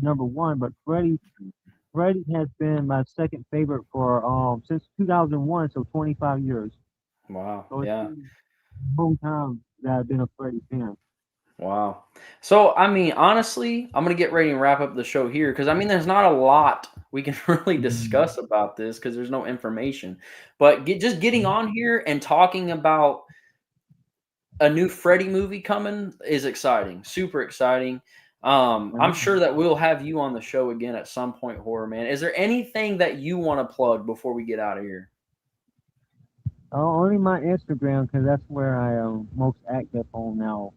#1, but Freddy has been my second favorite for since 2001, so 25 years. Wow. So it's whole time that I've been a Freddy fan. Wow. So, I mean, honestly, I'm going to get ready and wrap up the show here because, I mean, there's not a lot we can really discuss about this because there's no information. But just getting on here and talking about a new Freddy movie coming is exciting. Super exciting. I'm sure that we'll have you on the show again at some point, Horror Man. Is there anything that you want to plug before we get out of here? Only my Instagram, because that's where I am most active on now.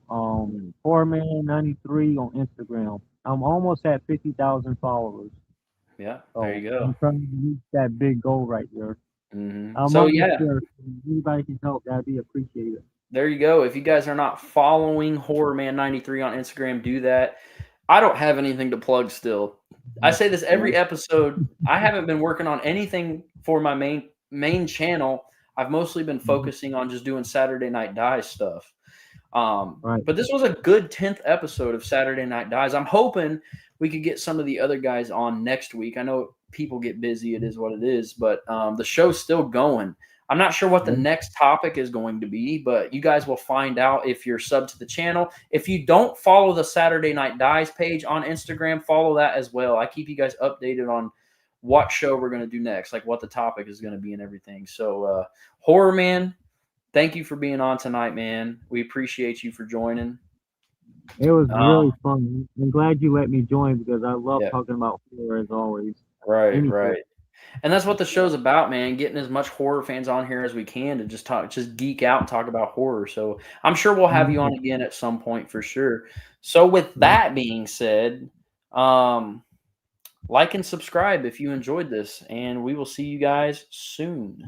Horrorman93 on Instagram. I'm almost at 50,000 followers. Yeah, there you go. I'm trying to reach that big goal right there. So, anybody can help, that'd be appreciated. There you go. If you guys are not following Horror Man 93 on Instagram, do that. I don't have anything to plug still. I say this every episode. I haven't been working on anything for my main channel. I've mostly been focusing on just doing Saturday Night Dies stuff. Right. But this was a good 10th episode of Saturday Night Dies. I'm hoping we could get some of the other guys on next week. I know people get busy. It is what it is. But the show's still going. I'm not sure what the next topic is going to be, but you guys will find out if you're subbed to the channel. If you don't follow the Saturday Night Dies page on Instagram, follow that as well. I keep you guys updated on what show we're going to do next, like what the topic is going to be and everything. So, Horror Man, thank you for being on tonight, man. We appreciate you for joining. It was really fun. I'm glad you let me join because I love talking about horror as always. Right, right. And that's what the show's about, man. Getting as much horror fans on here as we can to just geek out and talk about horror. So I'm sure we'll have you on again at some point for sure. So with that being said, like and subscribe if you enjoyed this, and we will see you guys soon.